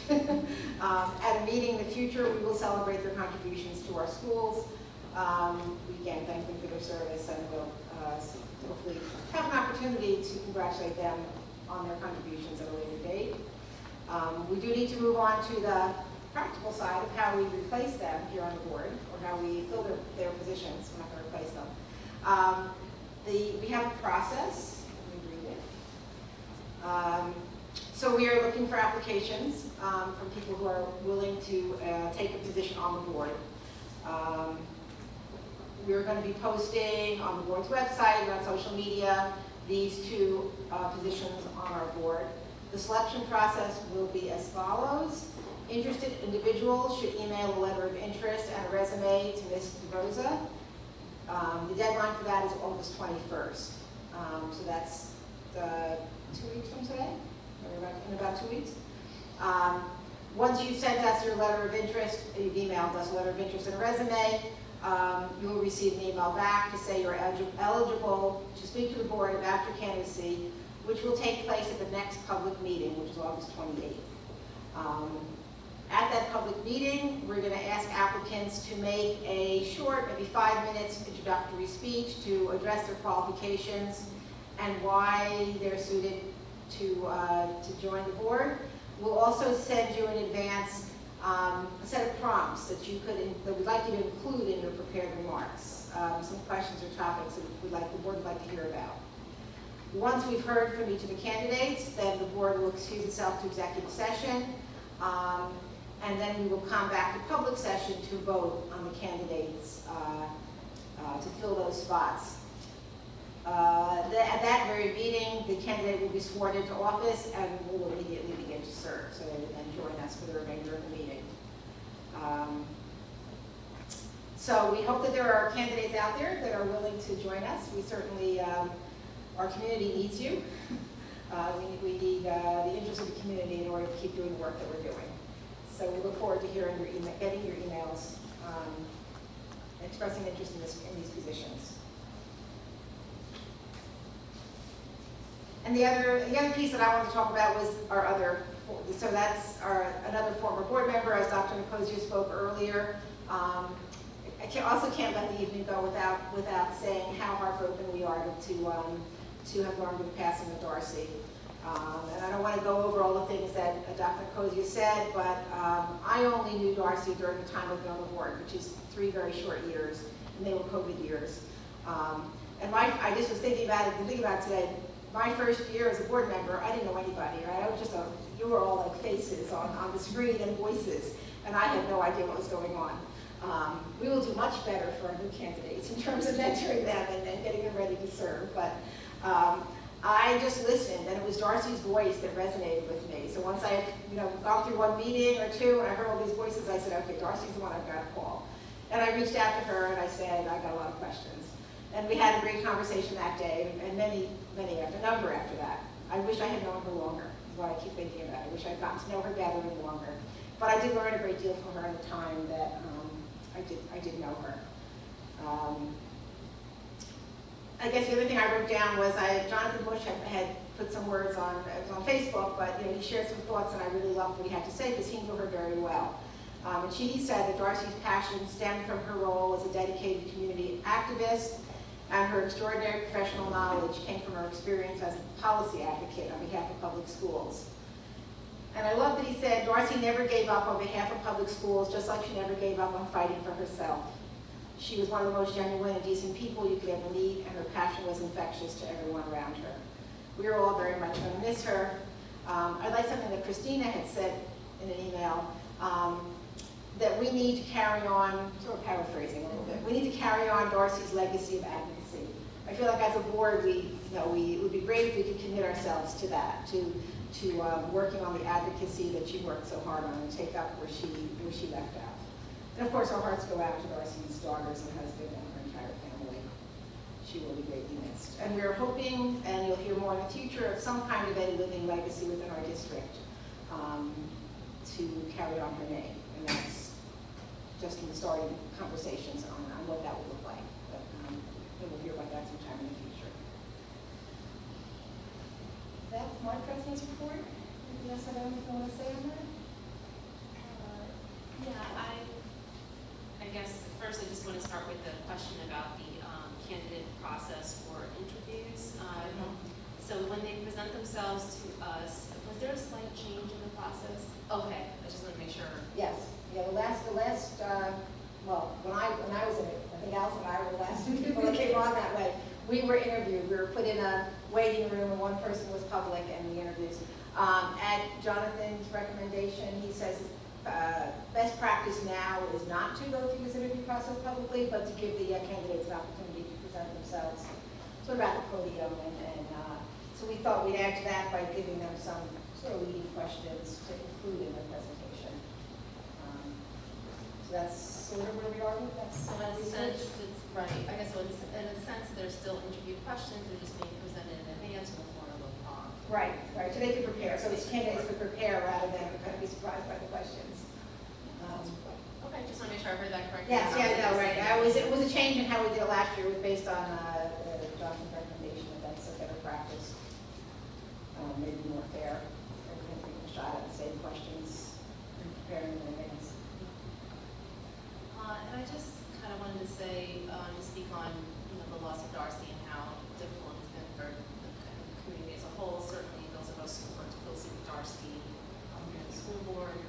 At a meeting in the future, we will celebrate their contributions to our schools. We again thank them for their service, and we'll hopefully have an opportunity to congratulate them on their contributions at a later date. We do need to move on to the practical side of how we replace them here on the board, or how we fill their positions. We're not going to replace them. We have a process. Let me read it. So we are looking for applications from people who are willing to take a position on the board. We're going to be posting on the board's website and on social media these two positions on our board. The selection process will be as follows. Interested individuals should email a letter of interest and a resume to Ms. DeRosa. The deadline for that is August 21st. So that's 2 weeks from today, or in about 2 weeks. Once you've sent us your letter of interest, you've emailed us a letter of interest and a resume, you will receive an email back to say you're eligible to speak to the board about your candidacy, which will take place at the next public meeting, which is August 28th. At that public meeting, we're going to ask applicants to make a short, maybe 5 minutes introductory speech to address their qualifications and why they're suited to join the board. We'll also send you in advance a set of prompts that we'd like you to include in your prepared remarks. Some questions or topics that the board would like to hear about. Once we've heard from each of the candidates, then the board will excuse itself to executive session, and then we will come back to public session to vote on the candidates to fill those spots. At that very meeting, the candidate will be sworn into office and will immediately begin to serve, so they will then join us for the remainder of the meeting. So we hope that there are candidates out there that are willing to join us. We certainly, our community needs you. We need the interest of the community in order to keep doing the work that we're doing. So we look forward to hearing getting your emails, expressing interest in these positions. And the other piece that I wanted to talk about was our other, so that's another former board member, as Dr. Nicosia spoke earlier. I also can't let the evening go without saying how heartbroken we are to have learned of the passing of Darcy. And I don't want to go over all the things that Dr. Nicosia said, but I only knew Darcy during the time I've been on the board, which is 3 very short years, and they were COVID years. And I just was thinking about it today. My first year as a board member, I didn't know anybody, right? I was just you were all like faces on the screen and voices, and I had no idea what was going on. We will do much better for our new candidates in terms of mentoring them and getting them ready to serve. But I just listened, and it was Darcy's voice that resonated with me. So once I had gone through one meeting or two, and I heard all these voices, I said, okay, Darcy's the one I've got to call. And I reached out to her, and I said, I got a lot of questions. And we had a great conversation that day, and a number after that. I wish I had known her longer, is what I keep thinking about. I wish I'd gotten to know her better and longer. But I did learn a great deal from her in the time that I did know her. I guess the other thing I wrote down was Jonathan Bush had put some words on Facebook, but he shared some thoughts, and I really loved what he had to say because he knew her very well. And he said that Darcy's passion stemmed from her role as a dedicated community activist, and her extraordinary professional knowledge came from her experience as a policy advocate on behalf of public schools. And I love that he said Darcy never gave up on behalf of public schools, just like she never gave up on fighting for herself. She was one of the most genuine and decent people you could ever meet, and her passion was infectious to everyone around her. We are all very much going to miss her. I like something that Christina had said in an email, that we need to carry on, sort of paraphrasing a little bit, we need to carry on Darcy's legacy of advocacy. I feel like as a board, it would be great if we could commit ourselves to that, to working on the advocacy that she worked so hard on and take up where she left out. And of course, our hearts go out to Darcy's daughters and husband and her entire family. She will be greatly missed. And we're hoping, and you'll hear more in the future, of some kind of a living legacy within our district to carry on her name. And that's just in the starting conversations on what that will look like. But we'll hear about that sometime in the future. That's my president's report. Anything else I don't want to say on that? I guess first I just want to start with the question about the candidate process for interviews. So when they present themselves to us, was there a slight change in the process? Okay, I just want to make sure. Yes. Yeah, well, when I was in it, I think Alice and I were the last two people that came on that way. We were interviewed, we were put in a waiting room, and one person was public, and we interviewed. At Jonathan's recommendation, he says, best practice now is not to go through this interview process publicly, but to give the candidates an opportunity to present themselves sort of at the podium, and so we thought we'd add to that by giving them some sort of leading questions to include in the presentation. So that's sort of where we are with that. So in a sense, it's right, I guess so in a sense, there's still interview questions, they're just being presented in advance in the form of a prompt. Right, so they could prepare, so these candidates could prepare rather than kind of be surprised by the questions. Okay, just want to make sure I heard that correctly. Yes, yeah, no, right, it was a change in how we did it last year, it was based on Jonathan's recommendation that that's a better practice. Maybe more fair, everything we can shot at the same questions and preparing in advance. And I just kind of wanted to say, to speak on, the loss of Darcy and how difficult it's been for the community as a whole. Certainly those of us who worked closely with Darcy, here at the school board,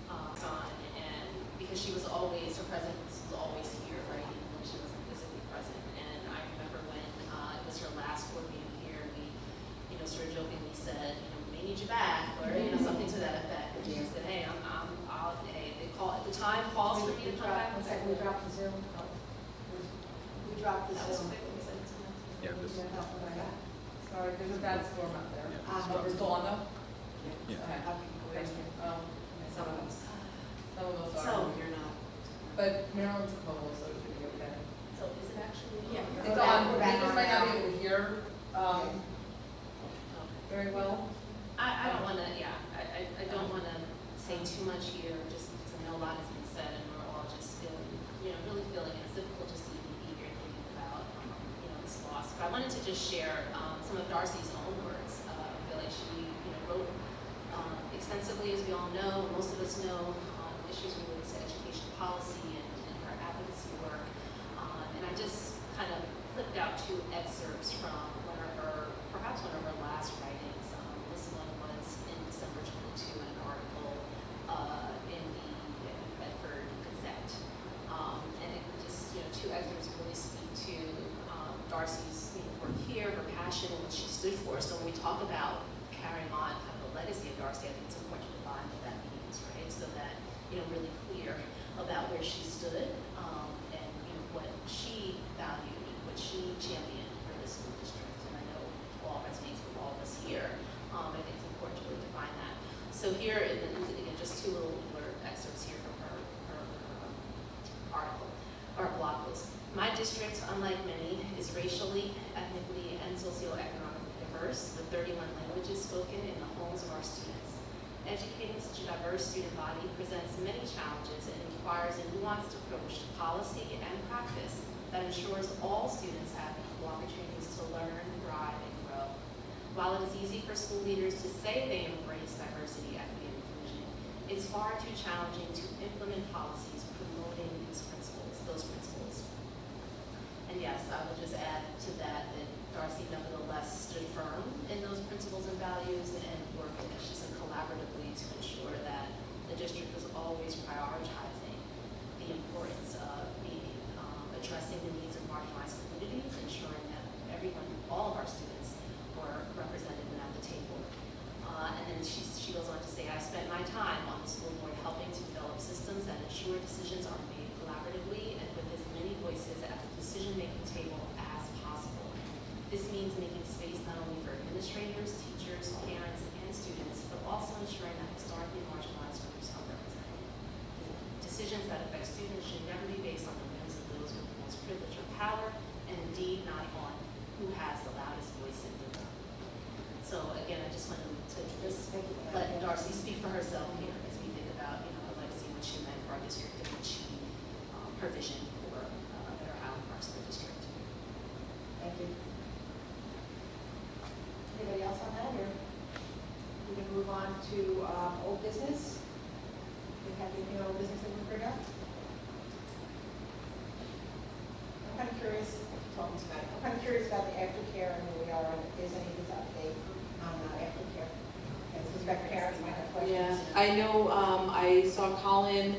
and because she was always, her presence was always here, right, even when she wasn't physically present. And I remember when it was her last board meeting here, we, sort of jokingly said, we may need you back, or, something to that effect. And she said, hey, they call, at the time, calls for me to come back. We dropped the Zoom. We dropped the That was Zoom. quick, we said it too much. Yeah, this, Sorry, there's a bad storm out there. We're still on though? yeah. Okay. Some of us. Some of us So, are. you're not. But Maryland's closed, so it should be okay. So is it actually? Yeah. It's on, we just might not be able to hear, very well. I don't wanna, I don't wanna say too much here, just because I know a lot has been said, and we're all just feeling, really feeling it. It's difficult just to even be here thinking about, this loss. But I wanted to just share, some of Darcy's own words. I feel like she, wrote, extensively, as we all know, most of us know, issues related to education policy and her advocacy work. And I just kind of clipped out two excerpts from perhaps one of her last writings. This one was in December 22, an article in the Bedford Gazette. And it just, two excerpts really speak to Darcy's work here, her passion, and what she stood for. So when we talk about carrying on kind of the legacy of Darcy, I think it's important to define what that means, right? So that, really clear about where she stood, and, what she valued and what she championed for the school district. And I know all resonates with all of us here. I think it's important to really define that. So here, again, just two little excerpts here from her article, or blog post. My district, unlike many, is racially, ethnically, and socioeconomically diverse, with 31 languages spoken in the homes of our students. Educating such a diverse student body presents many challenges and requires a nuanced approach to policy and practice that ensures all students have equal opportunities to learn, thrive, and grow. While it is easy for school leaders to say they embrace diversity, equity, and inclusion, it's far too challenging to implement policies promoting those principles. And yes, I would just add to that Darcy nevertheless stood firm in those principles and values and worked tenaciously and collaboratively to ensure that the district was always prioritizing the importance of addressing the needs of marginalized communities, ensuring that everyone, all of our students, were represented and at the table. And then she goes on to say, I spent my time on the school board helping to develop systems that ensure decisions are made collaboratively and with as many voices at the decision-making table as possible. This means making space not only for administrators, teachers, parents, and students, but also ensuring that historically marginalized groups are represented. Decisions that affect students should never be based on the whims of those with the most privilege or power, and indeed not on who has the loudest voice in the room. So again, I just wanted to just let Darcy speak for herself here as we think about, her legacy, what she meant for our district, and what she, her vision for a better Highland Park School District. Thank you. Anybody else on that, or we can move on to old business? Do you have any old business that we bring up? I'm kind of curious, talking tonight, I'm kind of curious about the aftercare and where we are, and if there's anything to update on aftercare. And suspect parents might have questions. Yeah, I know, I saw Colin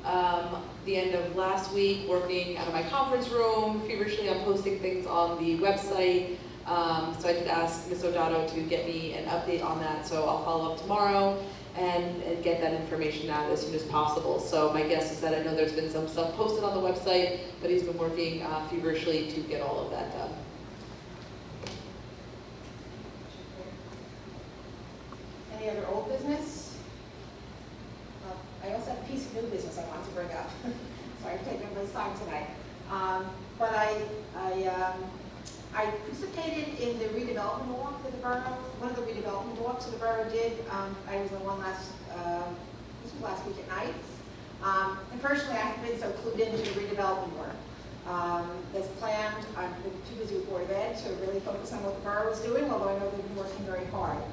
the end of last week, working out of my conference room, feverishly on posting things on the website. So I did ask Ms. O'Donnell to get me an update on that, so I'll follow up tomorrow and get that information out as soon as possible. So my guess is that I know there's been some stuff posted on the website, but he's been working feverishly to get all of that done. Any other old business? I also have a piece of new business I want to bring up. Sorry for taking everybody's time tonight. But I participated in the redevelopment walk that the borough, one of the redevelopment walks that the borough did. I was on one this was last week at night. And personally, I haven't been so clued into the redevelopment work. As planned, I've been too busy with Board of Ed to really focus on what the borough was doing, although I know they've been working very hard.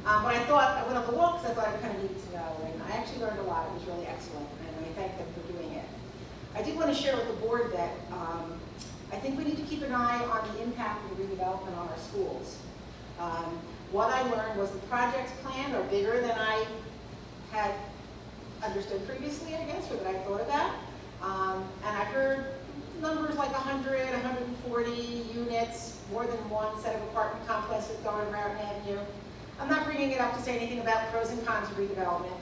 But I went on the walk because I thought I kind of needed to know, and I actually learned a lot. It was really excellent, and I thank them for doing it. I did want to share with the board that I think we need to keep an eye on the impact of the redevelopment on our schools. What I learned was the projects planned are bigger than I had understood previously, I guess, or that I thought about. And I heard numbers like 100, 140 units, more than one set of apartment complexes going around Avenue. I'm not bringing it up to say anything about pros and cons of redevelopment.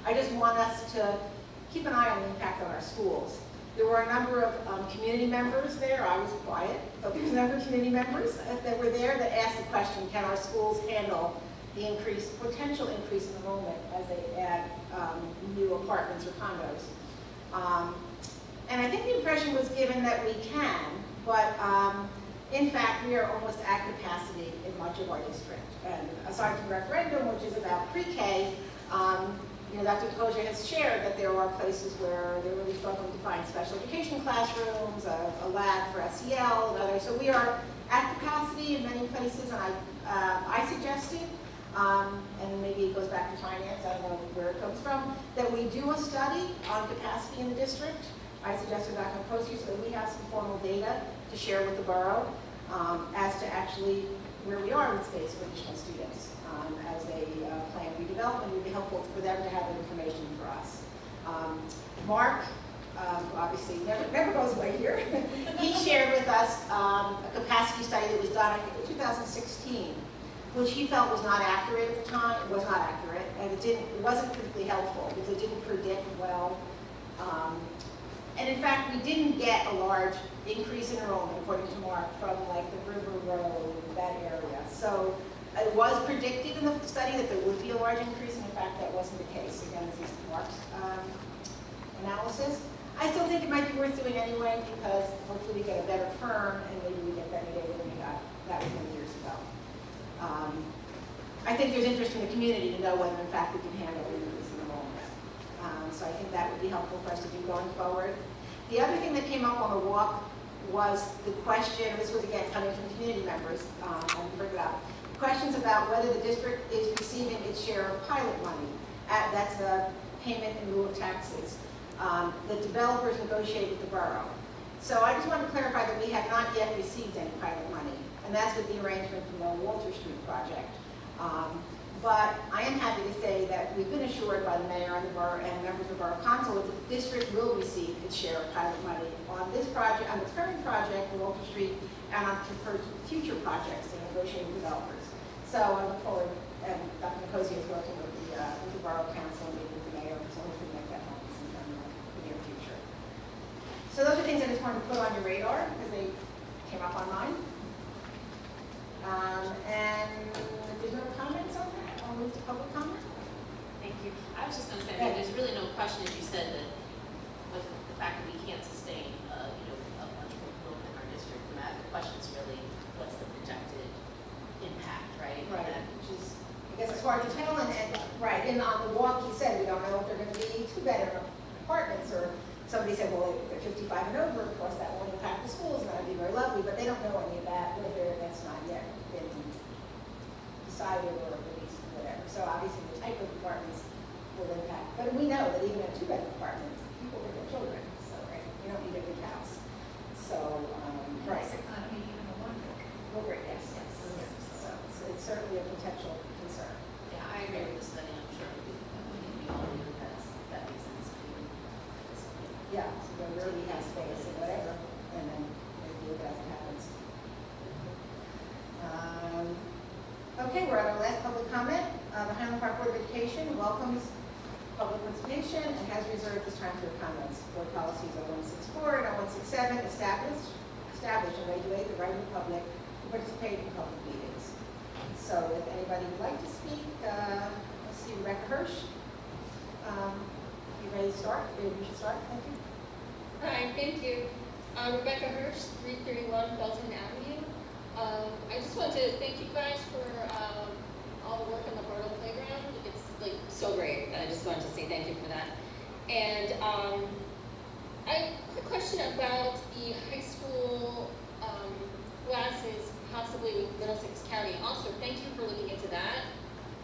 I just want us to keep an eye on the impact on our schools. There were a number of community members there. I was quiet, but there was a number of community members that were there that asked the question, can our schools handle the potential increase in enrollment as they add new apartments or condos? And I think the impression was given that we can, but in fact, we are almost at capacity in much of our district. And aside from the referendum, which is about pre-K, Dr. Koja has shared that there are places where they're really struggling to find special education classrooms, a lab for SEL, and others. So we are at capacity in many places, and I suggested, and maybe it goes back to finance, I don't know where it comes from, that we do a study on capacity in the district. I suggested Dr. Koja so that we have some formal data to share with the borough as to actually where we are in space for additional students. As they plan redevelopment, it would be helpful for them to have that information for us. Mark, who obviously never goes away here, he shared with us a capacity study that was done, I think, in 2016, which he felt was not accurate at the time. It was not accurate, and it wasn't particularly helpful because it didn't predict well. And in fact, we didn't get a large increase in enrollment, according to Mark, from like the River Road, that area. So it was predicted in the study that there would be a large increase, and in fact, that wasn't the case. Again, this is Mark's analysis. I still think it might be worth doing anyway because hopefully we get a better firm and maybe we get better data than we got. That was many years ago. I think there's interest in the community to know whether in fact we can handle the increase in enrollment. So I think that would be helpful for us to do going forward. The other thing that came up on the walk was the question, this was again coming from community members, I'll bring it up, questions about whether the district is receiving its share of pilot money. That's the payment in lieu of taxes. The developers negotiate with the borough. So I just want to clarify that we have not yet received any pilot money, and that's with the arrangement from the Walter Street project. But I am happy to say that we've been assured by the mayor and the borough and members of our council that the district will receive its share of pilot money on this project, on the current project, the Walter Street, and on future projects to negotiate with developers. So I look forward, and Dr. Nicosia is working with the borough council and maybe with the mayor, so hopefully make that happen sometime in the near future. So those are things I just wanted to put on your radar because they came up online. And if there's no comments on that, I'll move to public comment. Thank you. I was just going to say, I mean, there's really no question, as you said, that with the fact that we can't sustain, a bunch more growth in our district, the question is really what's the projected impact, right? Right, which is, I guess it's hard to tell, and right, and on the walk he said, we don't know if they're going to be two-bedroom apartments, or somebody said, well, if they're 55 and over, of course, that won't impact the schools, and that would be very lovely, but they don't know any of that, whether that's not yet been decided or released, or whatever. So obviously the type of apartments will impact, but we know that even a two-bedroom apartment, people bring their children, so right, you don't need a big house. So, right. Economy, even a one-bedroom. Well, great, yes. So it's certainly a potential concern. Yeah, I agree with the study. I'm sure we all agree that makes sense. there really has space or whatever, and then maybe that happens. Okay, we're at our last public comment. The Highland Park Board of Education welcomes public participation and has reserved this time for your comments. Board policies 0164 and 0167 establish a way to aid the right of the public to participate in public meetings. So if anybody would like to speak, let's see, Rebecca Hirsch. You ready to start? Maybe we should start. Thank you. Hi, thank you. Rebecca Hirsch, 331 Felton Avenue. I just want to thank you guys for all the work on the Bartle Playground. It's like so great. I just wanted to say thank you for that. And I have a question about the high school classes, possibly with Middlesex County. Also, thank you for looking into that.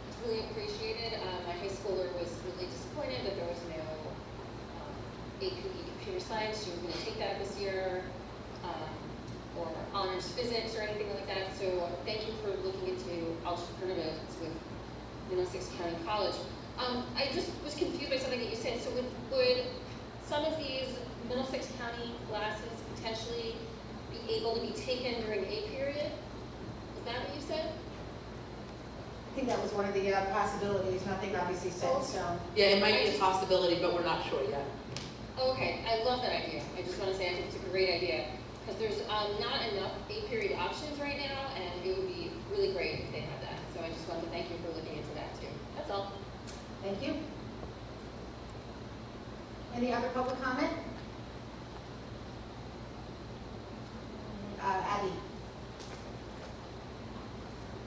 It's really appreciated. My high schooler was really disappointed that there was no AP computer science. She was going to take that this year, or honors physics or anything like that. So thank you for looking into alternatives with Middlesex County College. I just was confused by something that you said. So would some of these Middlesex County classes potentially be able to be taken during A period? Is that what you said? I think that was one of the possibilities, nothing obviously set in stone. Yeah, it might be a possibility, but we're not sure yet. Okay, I love that idea. I just want to say I think it's a great idea because there's not enough A period options right now, and it would be really great if they had that. So I just want to thank you for looking into that too. That's all. Thank you. Any other public comment? Abby.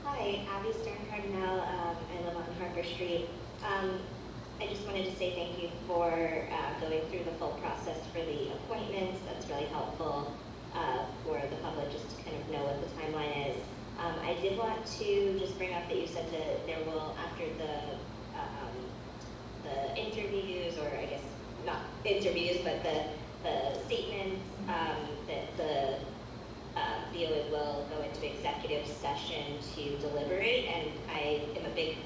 Hi, Abby Stern Cardinal. I live on Harper Street. I just wanted to say thank you for going through the full process for the appointments. That's really helpful for the public just to kind of know what the timeline is. I did want to just bring up that you said that there will, after the interviews, or I guess not interviews, but the statements, that the BOE will go into executive session to deliberate, and I am a big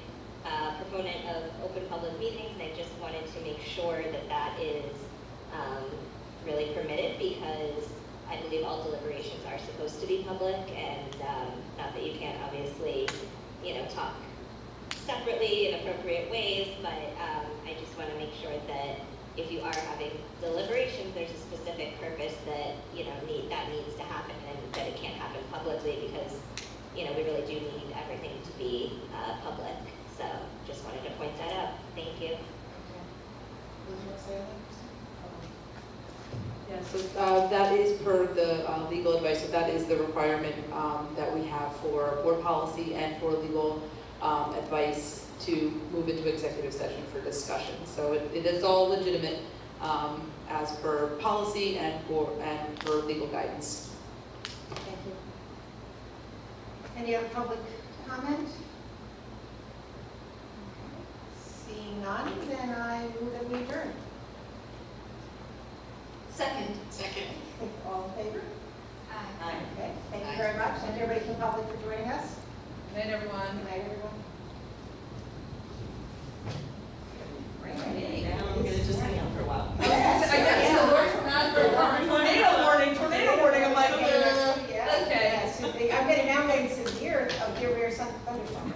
proponent of open public meetings, and I just wanted to make sure that that is really permitted, because I believe all deliberations are supposed to be public, and not that you can't obviously, talk separately in appropriate ways, but I just want to make sure that if you are having deliberations, there's a specific purpose that, that needs to happen, and that it can't happen publicly, because, we really do need everything to be public. So just wanted to point that out. Thank you. Yeah, so that is per the legal advice, so that is the requirement that we have for board policy and for legal advice to move into executive session for discussion. So it is all legitimate as per policy and for legal guidance. Thank you. Any other public comment? Seeing none, then I move that we adjourn. Second. All in favor? Aye. Okay, thank you very much. Thank everybody from the public for joining us. Good night, everyone. Good night, everyone. Now I'm gonna just hang out for a while. Yes. I guess the Lord from Asbury, tornado warning. I'm like, Yeah. okay. Yes. I'm getting severe thunderstorms.